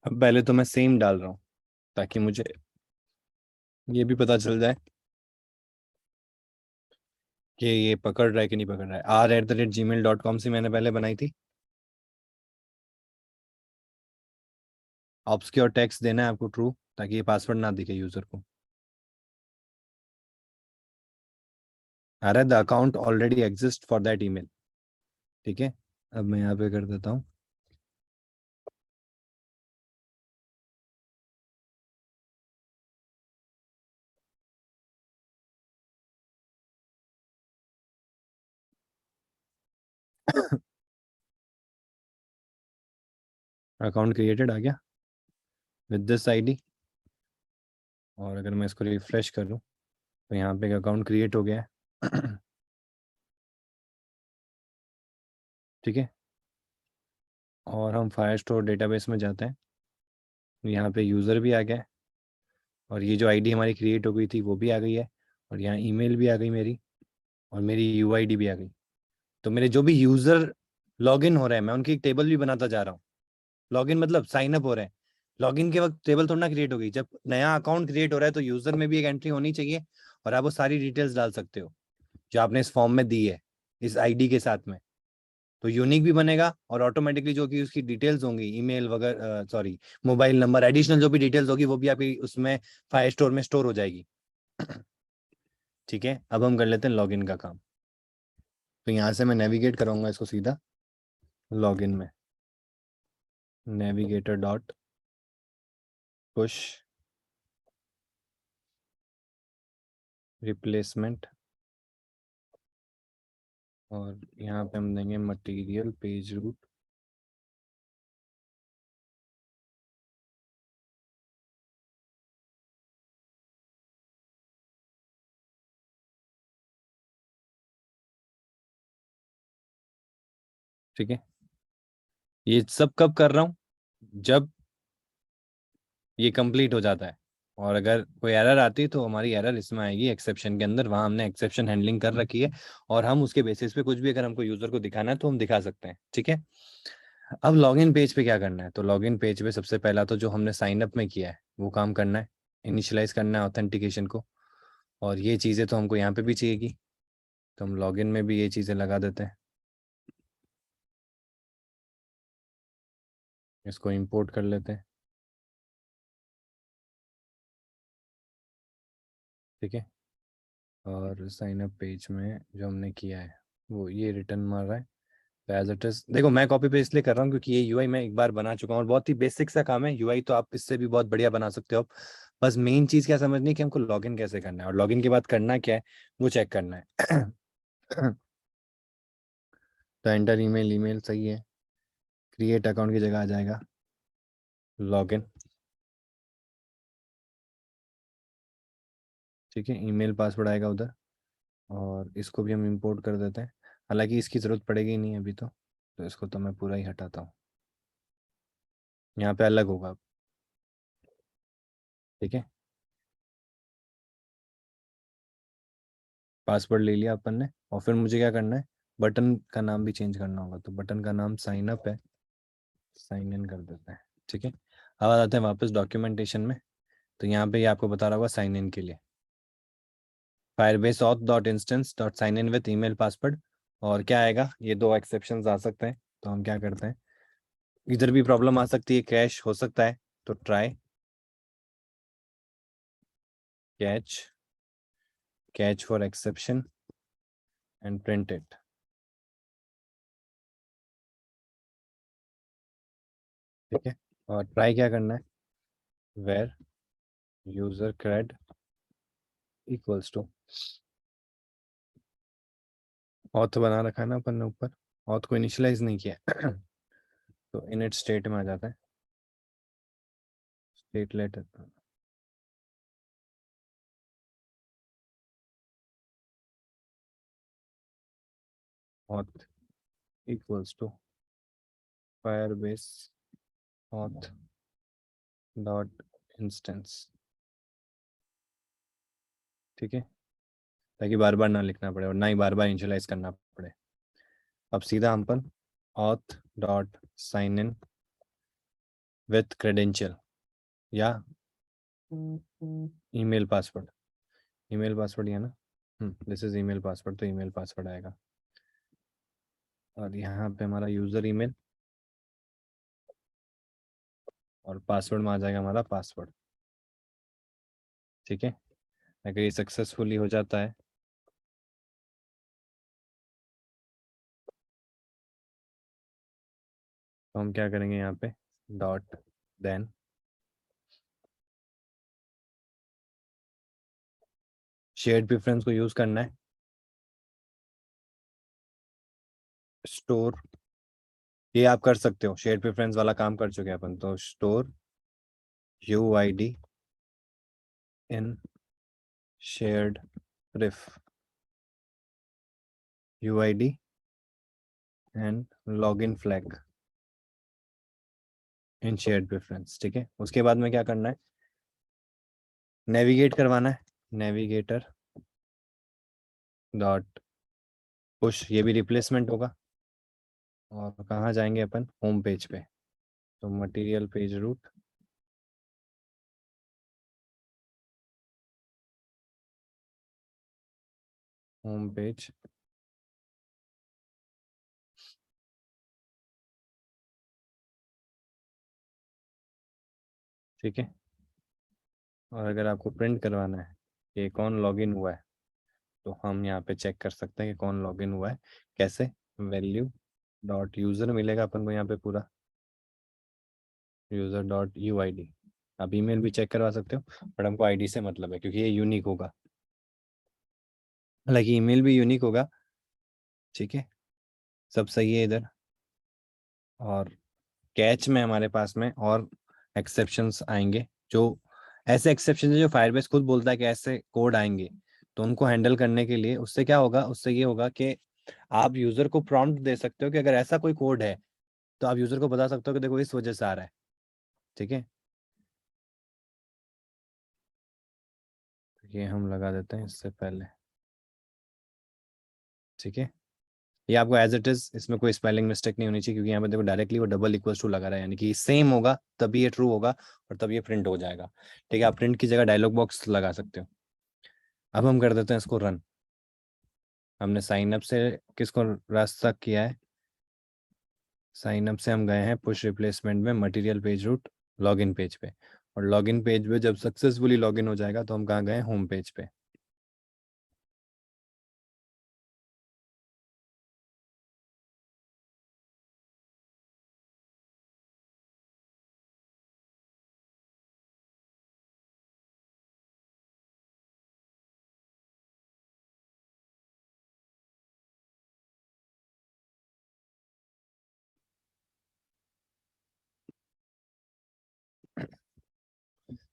अब पहले तो मैं सेम डाल रहा हूँ ताकि मुझे ये भी पता चल जाए कि ये पकड़ रहा है कि नहीं पकड़ रहा है। r@gmail.com से मैंने पहले बनाई थी। ऑब्सक्योर टेक्स्ट देना है आपको ट्रू, ताकि ये पासवर्ड ना दिखे यूजर को। आ रहा है the account already exist for that email. ठीक है, अब मैं यहाँ पे कर देता हूँ। अकाउंट क्रिएटेड आ गया विद दिस आईडी, और अगर मैं इसको रिफ्रेश करूँ तो यहाँ पे अकाउंट क्रिएट हो गया है। ठीक है, और हम फायरस्टोर डेटाबेस में जाते हैं, यहाँ पे यूज़र भी आ गया है, और ये जो आईडी हमारी क्रिएट हो गई थी वो भी आ गई है, और यहाँ ईमेल भी आ गई मेरी, और मेरी यूआईडी भी आ गई। तो मेरे जो भी यूज़र लॉगिन हो रहे हैं, मैं उनकी एक टेबल भी बनाता जा रहा हूँ। लॉगिन मतलब साइन अप हो रहे हैं, लॉगिन के वक्त टेबल थोड़ा ना क्रिएट होगी। जब नया अकाउंट क्रिएट हो रहा है तो यूज़र में भी एक एंट्री होनी चाहिए, और आप वो सारी डिटेल्स डाल सकते हो जो आपने इस फॉर्म में दी है इस आईडी के साथ में। तो यूनिक भी बनेगा, और ऑटोमेटिकली जो कि उसकी डिटेल्स होंगी, ईमेल वगैरह, सॉरी, मोबाइल नंबर, एडिशनल जो भी डिटेल्स होगी वो भी आपकी उसमें फायर स्टोर में स्टोर हो जाएगी। ठीक है, अब हम कर लेते हैं लॉगिन का काम। तो यहाँ से मैं नेविगेट करूँगा इसको सीधा लॉगिन में, नेविगेटर डॉट पुश रिप्लेसमेंट, और यहाँ पे हम देंगे मटेरियल पेज रूट। ठीक है, ये सब कब कर रहा हूँ, जब ये कंप्लीट हो जाता है, और अगर कोई एरर आती है तो हमारी एरर इसमें आएगी एक्सेप्शन के अंदर, वहाँ हमने एक्सेप्शन हैंडलिंग कर रखी है, और हम उसके बेसिस पे कुछ भी अगर हमको यूजर को दिखाना है तो हम दिखा सकते हैं। ठीक है, अब लॉगिन पेज पे क्या करना है, तो लॉगिन पेज पे सबसे पहला तो जो हमने साइन अप में किया है वो काम करना है, इनिशियलाइज करना है ऑथेंटिकेशन को, और ये चीज़ें तो हमको यहाँ पे भी चाहिएगी, तो हम लॉगिन में भी ये चीज़ें लगा देते हैं। इसको इंपोर्ट कर लेते हैं। ठीक है, और साइन अप पेज में जो हमने किया है वो ये रिटर्न मार रहा है एज इट इज। देखो, मैं कॉपी पेस्ट इसलिए कर रहा हूँ क्योंकि ये यूआई मैं एक बार बना चुका हूँ, और बहुत ही बेसिक सा काम है। यूआई तो आप इससे भी बहुत बढ़िया बना सकते हो। बस मेन चीज़ क्या समझनी है कि हमको लॉगिन कैसे करना है, और लॉगिन के बाद करना क्या है वो चेक करना है। तो एंटर ईमेल, ईमेल सही है, क्रिएट अकाउंट की जगह आ जाएगा लॉगिन। ठीक है, ईमेल पासवर्ड आएगा उधर, और इसको भी हम इंपोर्ट कर देते हैं। हालांकि इसकी ज़रूरत पड़ेगी नहीं अभी तो इसको तो मैं पूरा ही हटाता हूँ, यहाँ पे अलग होगा। ठीक है, पासवर्ड ले लिया अपन ने, और फिर मुझे क्या करना है, बटन का नाम भी चेंज करना होगा। तो बटन का नाम साइन अप है, साइन इन कर देते हैं। ठीक है, अब आ जाते हैं वापस डॉक्यूमेंटेशन में। तो यहाँ पे ये आपको बता रहा होगा साइन इन के लिए Firebase auth dot instance dot sign in with email password, और क्या आएगा, ये दो एक्सेप्शंस आ सकते हैं। तो हम क्या करते हैं, इधर भी प्रॉब्लम आ सकती है, क्रैश हो सकता है, तो try catch catch for exception and print it. ठीक है, और ट्राई क्या करना है, where user cred equals to auth बना रखा है ना अपन ने ऊपर, auth को इनिशियलाइज नहीं किया तो init state में आ जाता है, state letter auth equals to firebase auth dot instance. ठीक है, ताकि बार बार ना लिखना पड़े और ना ही बार बार इनिशियलाइज करना पड़े. अब सीधा हम पर auth dot sign in with credential या ईमेल पासवर्ड. ईमेल पासवर्ड है ना, दिस इज ईमेल पासवर्ड, तो ईमेल पासवर्ड आएगा. और यहाँ पे हमारा यूजर ईमेल और पासवर्ड में आ जाएगा हमारा पासवर्ड. ठीक है, अगर ये सक्सेसफुली हो जाता है तो हम क्या करेंगे, यहाँ पे डॉट देन शेयर्ड प्रेफरेंस को यूज करना है, स्टोर, ये आप कर सकते हो, शेयर्ड प्रेफरेंस वाला काम कर चुके हैं अपन, तो store UID in shared pref UID and login flag in shared preference. ठीक है, उसके बाद में क्या करना है, नेविगेट करवाना है, नेविगेटर डॉट पुश, ये भी रिप्लेसमेंट होगा. और कहाँ जाएंगे अपन, होम पेज पे, तो material page route home page, ठीक है. और अगर आपको प्रिंट करवाना है कि कौन लॉगिन हुआ है, तो हम यहाँ पे चेक कर सकते हैं कि कौन लॉगिन हुआ है. कैसे, वैल्यू डॉट यूजर मिलेगा अपन को यहाँ पे पूरा, यूजर डॉट UID. आप ईमेल भी चेक करवा सकते हो, बट हमको आईडी से मतलब है क्योंकि ये यूनिक होगा, हालांकि ईमेल भी यूनिक होगा. ठीक है, सब सही है इधर. और कैच में हमारे पास में और एक्सेप्शंस आएंगे, जो ऐसे एक्सेप्शन है जो फायरबेस खुद बोलता है कि ऐसे कोड आएंगे, तो उनको हैंडल करने के लिए उससे क्या होगा, उससे ये होगा कि आप यूजर को प्रॉम्प्ट दे सकते हो कि अगर ऐसा कोई कोड है तो आप यूजर को बता सकते हो कि देखो इस वजह से आ रहा है. ठीक है, ये हम लगा देते हैं इससे पहले. ठीक है, ये आपको एज इट इज, इसमें कोई स्पेलिंग मिस्टेक नहीं होनी चाहिए, क्योंकि यहाँ पे देखो डायरेक्टली वो डबल इक्वल्स टू लगा रहा है, यानी कि सेम होगा तभी ये ट्रू होगा और तब ये प्रिंट हो जाएगा. ठीक है, आप प्रिंट की जगह डायलॉग बॉक्स लगा सकते हो. अब हम कर देते हैं इसको रन. हमने साइन अप से किसको रास्ता किया है, साइन अप से हम गए हैं पुश रिप्लेसमेंट में material page route login page पे, और लॉगिन पेज पे जब सक्सेसफुली लॉगिन हो जाएगा तो हम कहाँ गए, होम पेज पे.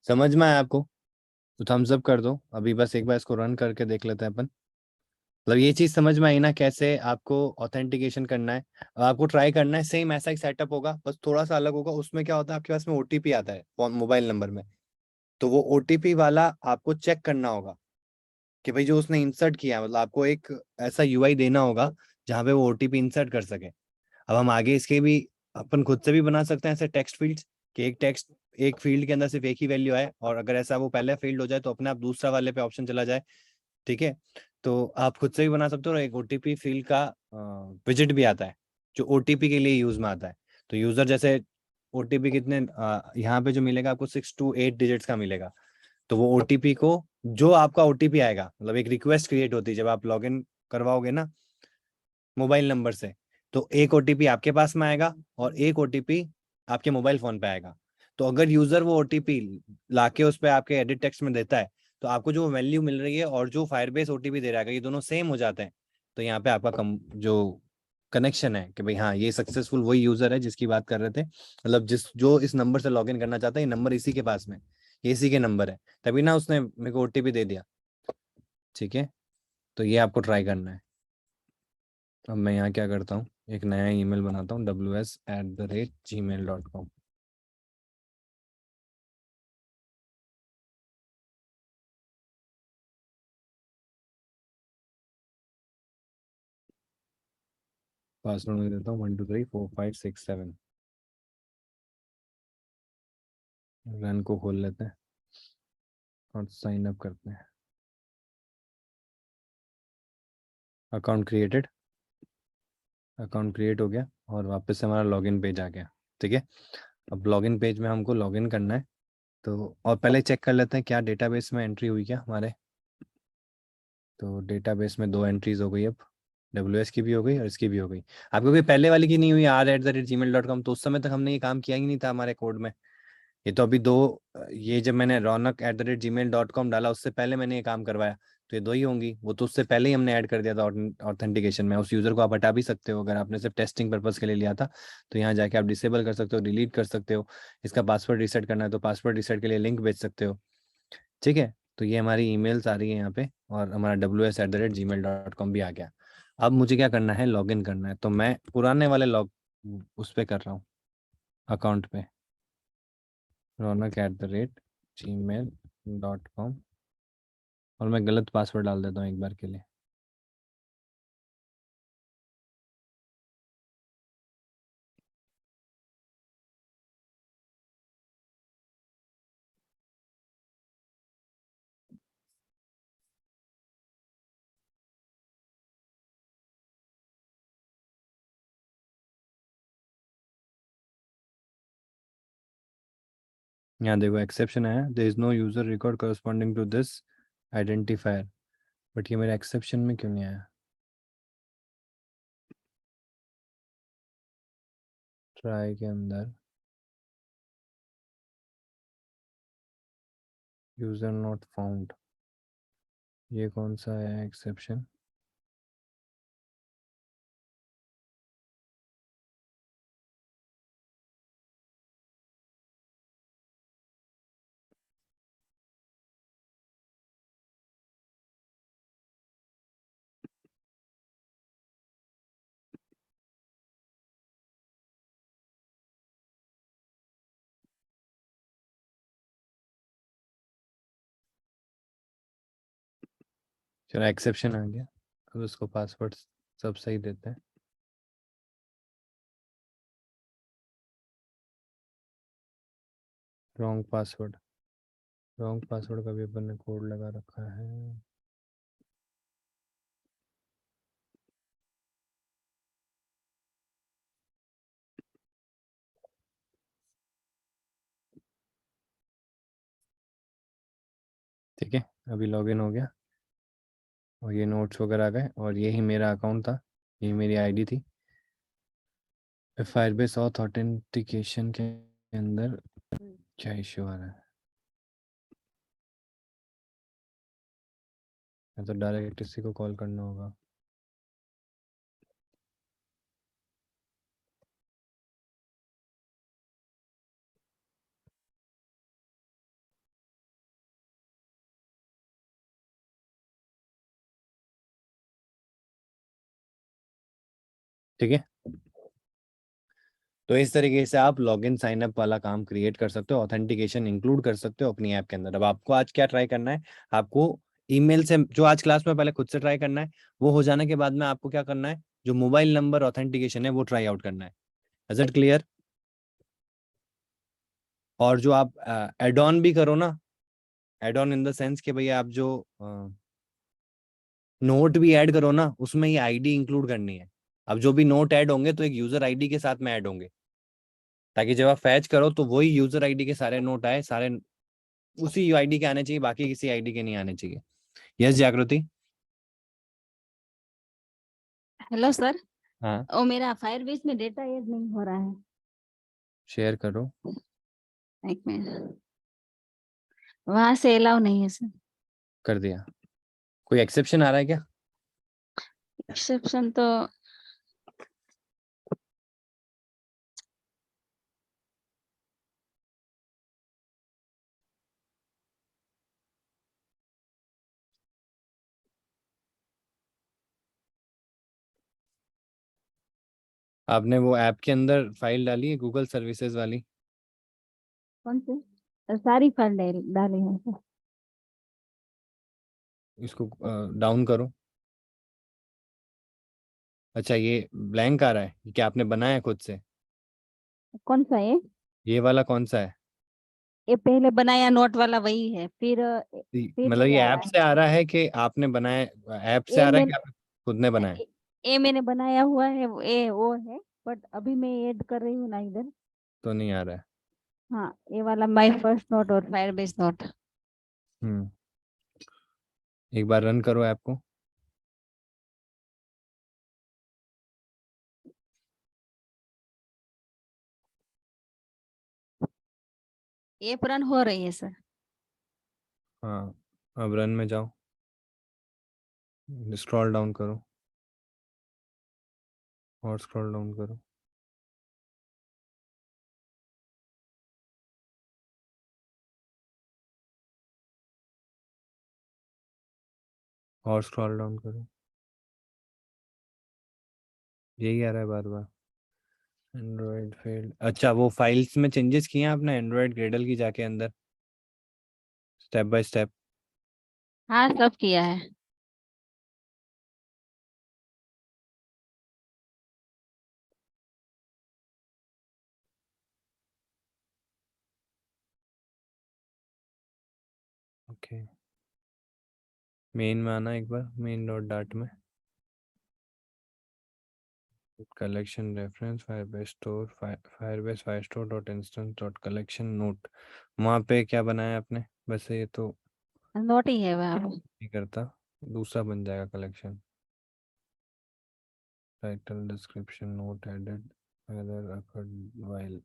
समझ में आया आपको, तो थम्स अप कर दो. अभी बस एक बार इसको रन करके देख लेते हैं अपन. मतलब ये चीज समझ में आई ना, कैसे आपको ऑथेंटिकेशन करना है. अब आपको ट्राई करना है, सेम ऐसा ही सेटअप होगा, बस थोड़ा सा अलग होगा. उसमें क्या होता है, आपके पास में OTP आता है मोबाइल नंबर में, तो वो OTP वाला आपको चेक करना होगा कि भाई जो उसने इंसर्ट किया है, मतलब आपको एक ऐसा UI देना होगा जहाँ पे वो OTP इंसर्ट कर सके. अब हम आगे इसके भी अपन खुद से भी बना सकते हैं ऐसे टेक्स्ट फील्ड्स, कि एक टेक्स्ट, एक फील्ड के अंदर सिर्फ एक ही वैल्यू आए, और अगर ऐसा वो पहले फील्ड हो जाए तो अपने आप दूसरा वाले पे ऑप्शन चला जाए. ठीक है, तो आप खुद से भी बना सकते हो. और एक OTP फील्ड का विजिट भी आता है जो OTP के लिए यूज में आता है. तो यूजर जैसे OTP कितने यहाँ पे जो मिलेगा आपको 6 to 8 डिजिट्स का मिलेगा, तो वो OTP को जो आपका ओटीपी आएगा, मतलब एक रिक्वेस्ट क्रिएट होती है जब आप लॉगिन करवाओगे ना मोबाइल नंबर से, तो एक ओटीपी आपके पास में आएगा और एक ओटीपी आपके मोबाइल फोन पे आएगा। तो अगर यूजर वो ओटीपी लाके उस पे आपके एडिट टेक्स्ट में देता है, तो आपको जो वैल्यू मिल रही है और जो फायरबेस ओटीपी दे रहा है, ये दोनों सेम हो जाते हैं, तो यहाँ पे आपका जो कनेक्शन है कि भाई हाँ ये सक्सेसफुल वही यूजर है जिसकी बात कर रहे थे, मतलब जिस जो इस नंबर से लॉगिन करना चाहता है, ये नंबर इसी के पास में, ये इसी के नंबर है, तभी ना उसने मेरे को ओटीपी दे दिया। ठीक है, तो ये आपको ट्राई करना है। अब मैं यहाँ क्या करता हूँ, एक नया ईमेल बनाता हूँ ws@gmail.com। पासवर्ड में देता हूँ 1 2 3 4 5 6 7। रन को खोल लेते हैं और साइन अप करते हैं। अकाउंट क्रिएटेड, अकाउंट क्रिएट हो गया और वापस से हमारा लॉगिन पेज आ गया। ठीक है, अब लॉगिन पेज में हमको लॉगिन करना है, तो और पहले चेक कर लेते हैं क्या डेटाबेस में एंट्री हुई क्या हमारे। तो डेटाबेस में 2 एंट्रीज हो गई, अब WS की भी हो गई और इसकी भी हो गई। आपको कोई पहले वाली की नहीं हुई r@gmail.com, तो उस समय तक हमने ये काम किया ही नहीं था हमारे कोड में। ये तो अभी दो, ये जब मैंने रौनक@gmail.com डाला उससे पहले मैंने ये काम करवाया, तो ये 2 ही होंगी। वो तो उससे पहले ही हमने ऐड कर दिया था ऑथेंटिकेशन में। उस यूजर को आप हटा भी सकते हो, अगर आपने सिर्फ टेस्टिंग पर्पज के लिए लिया था तो यहाँ जाके आप डिसेबल कर सकते हो, डिलीट कर सकते हो। इसका पासवर्ड रीसेट करना है तो पासवर्ड रीसेट के लिए लिंक भेज सकते हो। ठीक है, तो ये हमारी ईमेल्स आ रही है यहाँ पे और हमारा ws@gmail.com भी आ गया। अब मुझे क्या करना है, लॉगिन करना है, तो मैं पुराने वाले लॉग उस पे कर रहा हूँ, अकाउंट पे, raunak@gmail.com, और मैं गलत पासवर्ड डाल देता हूँ एक बार के लिए। यहाँ देखो एक्सेप्शन आया, there is no user record corresponding to this identifier, but ये मेरा एक्सेप्शन में क्यों नहीं आया। ट्राई के अंदर यूजर नॉट फाउंड, ये कौन सा है एक्सेप्शन। चलो एक्सेप्शन आ गया, अब उसको पासवर्ड सब सही देते हैं। रॉन्ग पासवर्ड, रॉन्ग पासवर्ड का भी अपन ने कोड लगा रखा है। ठीक है, अभी लॉगिन हो गया और ये नोट्स वगैरह आ गए और यही मेरा अकाउंट था, ये मेरी आईडी थी। फायरबेस ऑथ ऑथेंटिकेशन के अंदर क्या इश्यू आ रहा है, मैं तो डायरेक्ट इसी को कॉल करना होगा। ठीक है, तो इस तरीके से आप लॉगिन साइन अप वाला काम क्रिएट कर सकते हो, ऑथेंटिकेशन इंक्लूड कर सकते हो अपनी ऐप के अंदर। अब आपको आज क्या ट्राई करना है, आपको ईमेल से जो आज क्लास में पहले खुद से ट्राई करना है, वो हो जाने के बाद में आपको क्या करना है, जो मोबाइल नंबर ऑथेंटिकेशन है वो ट्राई आउट करना है। Is it clear. और जो आप एड ऑन भी करो ना, add on in the sense कि भैया आप जो नोट भी ऐड करो ना, उसमें ये आईडी इंक्लूड करनी है। अब जो भी नोट ऐड होंगे तो एक यूजर आईडी के साथ में ऐड होंगे, ताकि जब आप फैच करो तो वही यूजर आईडी के सारे नोट आए, सारे उसी आईडी के आने चाहिए, बाकी किसी आईडी के नहीं आने चाहिए। यस जागृति। हेलो सर, हाँ वो मेरा फायरबेस में डेटा ऐड नहीं हो रहा है। शेयर करो। एक मिनट, वहां से अलाउ नहीं है सर। कर दिया। कोई एक्सेप्शन आ रहा है क्या? एक्सेप्शन तो आपने वो ऐप के अंदर फाइल डाली है गूगल सर्विसेज वाली? कौन से? सारी फाइल डाली है सर। इसको डाउन करो। अच्छा ये ब्लैंक आ रहा है, ये क्या आपने बनाया है खुद से? कौन सा है? ये वाला कौन सा है? ये पहले बनाया नोट वाला वही है, फिर मतलब ये ये आ ऐप रहा है। से आ रहा है कि आपने बनाया? ऐप से ये आ रहा है कि मैंने आपने खुद ने बनाया? ये मैंने बनाया हुआ है, ये वो है। बट अभी मैं ऐड कर रही हूँ ना इधर। तो नहीं आ रहा है। हाँ, ये वाला माय फर्स्ट नोट और फायरबेस नोट। हम्म एक बार रन करो ऐप को। ये पूर्ण हो रही है सर। हाँ अब रन में जाओ, स्क्रॉल डाउन करो और स्क्रॉल डाउन करो। और स्क्रॉल डाउन करो। यही आ रहा है बार बार। Android failed. अच्छा वो फाइल्स में चेंजेस किए हैं आपने एंड्रॉयड ग्रेडल की जाके अंदर, स्टेप बाय स्टेप? हाँ, सब किया है। ओके मेन में आना एक बार, मेन डॉट डाट में collection reference Firebase store Firebase Firestore dot instance dot collection note. वहाँ पे क्या बनाया आपने? बस ये तो नोट ही है वहाँ पे। नहीं करता, दूसरा बन जाएगा collection. Title description note added error occurred while.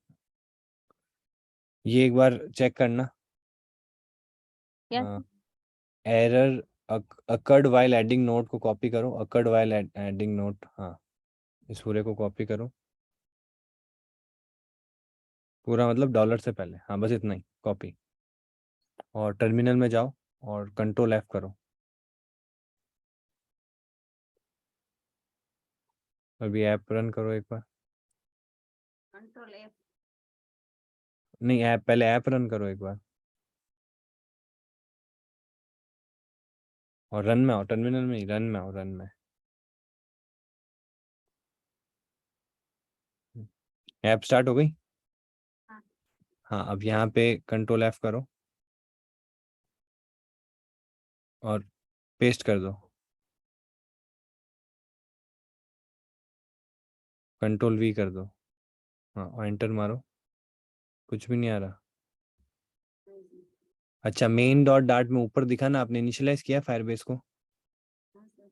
ये एक बार चेक करना। क्या sir? Error occurred while adding note को कॉपी करो, अकर्ड व्हाइल एडिंग नोट, हाँ इस पूरे को कॉपी करो। पूरा मतलब डॉलर से पहले, हाँ बस इतना ही कॉपी। और टर्मिनल में जाओ और कंट्रोल F करो। अभी ऐप रन करो एक बार। Control F। नहीं ऐप, पहले ऐप रन करो एक बार और रन में आओ, टर्मिनल में ही रन में आओ, रन में। ऐप स्टार्ट हो गई? हाँ। हाँ अब यहाँ पे कंट्रोल F करो और पेस्ट कर दो। कंट्रोल V कर दो। हाँ और एंटर मारो। कुछ भी नहीं आ रहा। अच्छा मेन डॉट डाट में ऊपर दिखा ना, आपने इनिशियलाइज किया फायरबेस को? हाँ, सर।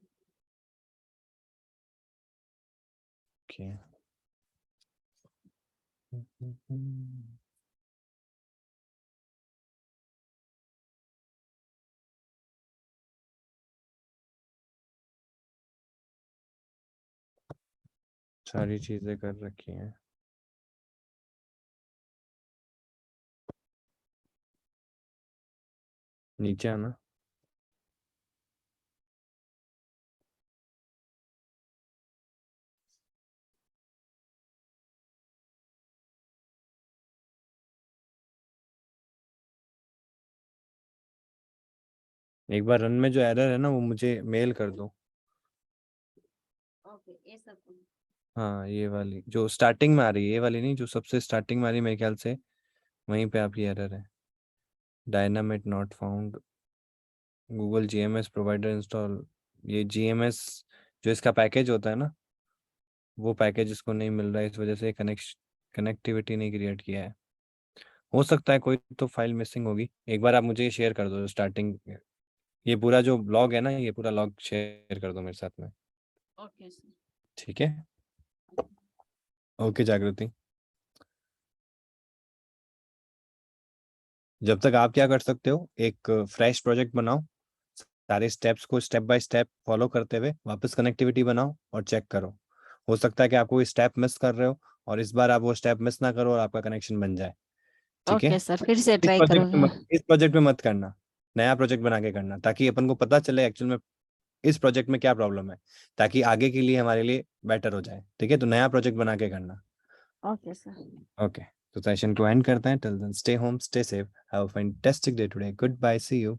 ओके सारी चीजें कर रखी हैं। नीचे आना। एक बार रन में जो एरर है ना वो मुझे मेल कर दो। ओके, ये सब। हाँ ये वाली जो स्टार्टिंग में आ रही है, ये वाली नहीं, जो सबसे स्टार्टिंग में आ रही है मेरे ख्याल से वहीं पे आपकी एरर है। Dynamite not found, Google GMS provider install. ये जीएमएस जो इसका पैकेज होता है ना, वो पैकेज इसको नहीं मिल रहा है, इस वजह से कनेक्टिविटी नहीं क्रिएट किया है। हो सकता है कोई तो फाइल मिसिंग होगी। एक बार आप मुझे ये शेयर कर दो स्टार्टिंग, ये पूरा जो लॉग है ना, ये पूरा लॉग शेयर कर दो मेरे साथ में। Okay sir. ठीक है, ओके जागृति। जब तक आप क्या कर सकते हो, एक फ्रेश प्रोजेक्ट बनाओ, सारे स्टेप्स को स्टेप बाय स्टेप फॉलो करते हुए वापस कनेक्टिविटी बनाओ और चेक करो। हो सकता है कि आप कोई स्टेप मिस कर रहे हो और इस बार आप वो स्टेप मिस ना करो और आपका कनेक्शन बन जाए। ठीक है, ओके सर, फिर से इस ट्राई प्रोजेक्ट में करूंगी। इस प्रोजेक्ट में मत करना, नया प्रोजेक्ट बना के करना, ताकि अपन को पता चले एक्चुअल में इस प्रोजेक्ट में क्या प्रॉब्लम है, ताकि आगे के लिए हमारे लिए बेटर हो जाए। ठीक है, तो नया प्रोजेक्ट बना के करना। Okay sir. ओके, तो सेशन को एंड करते हैं। Till then stay home, stay safe, have a fantastic day today, goodbye, see you.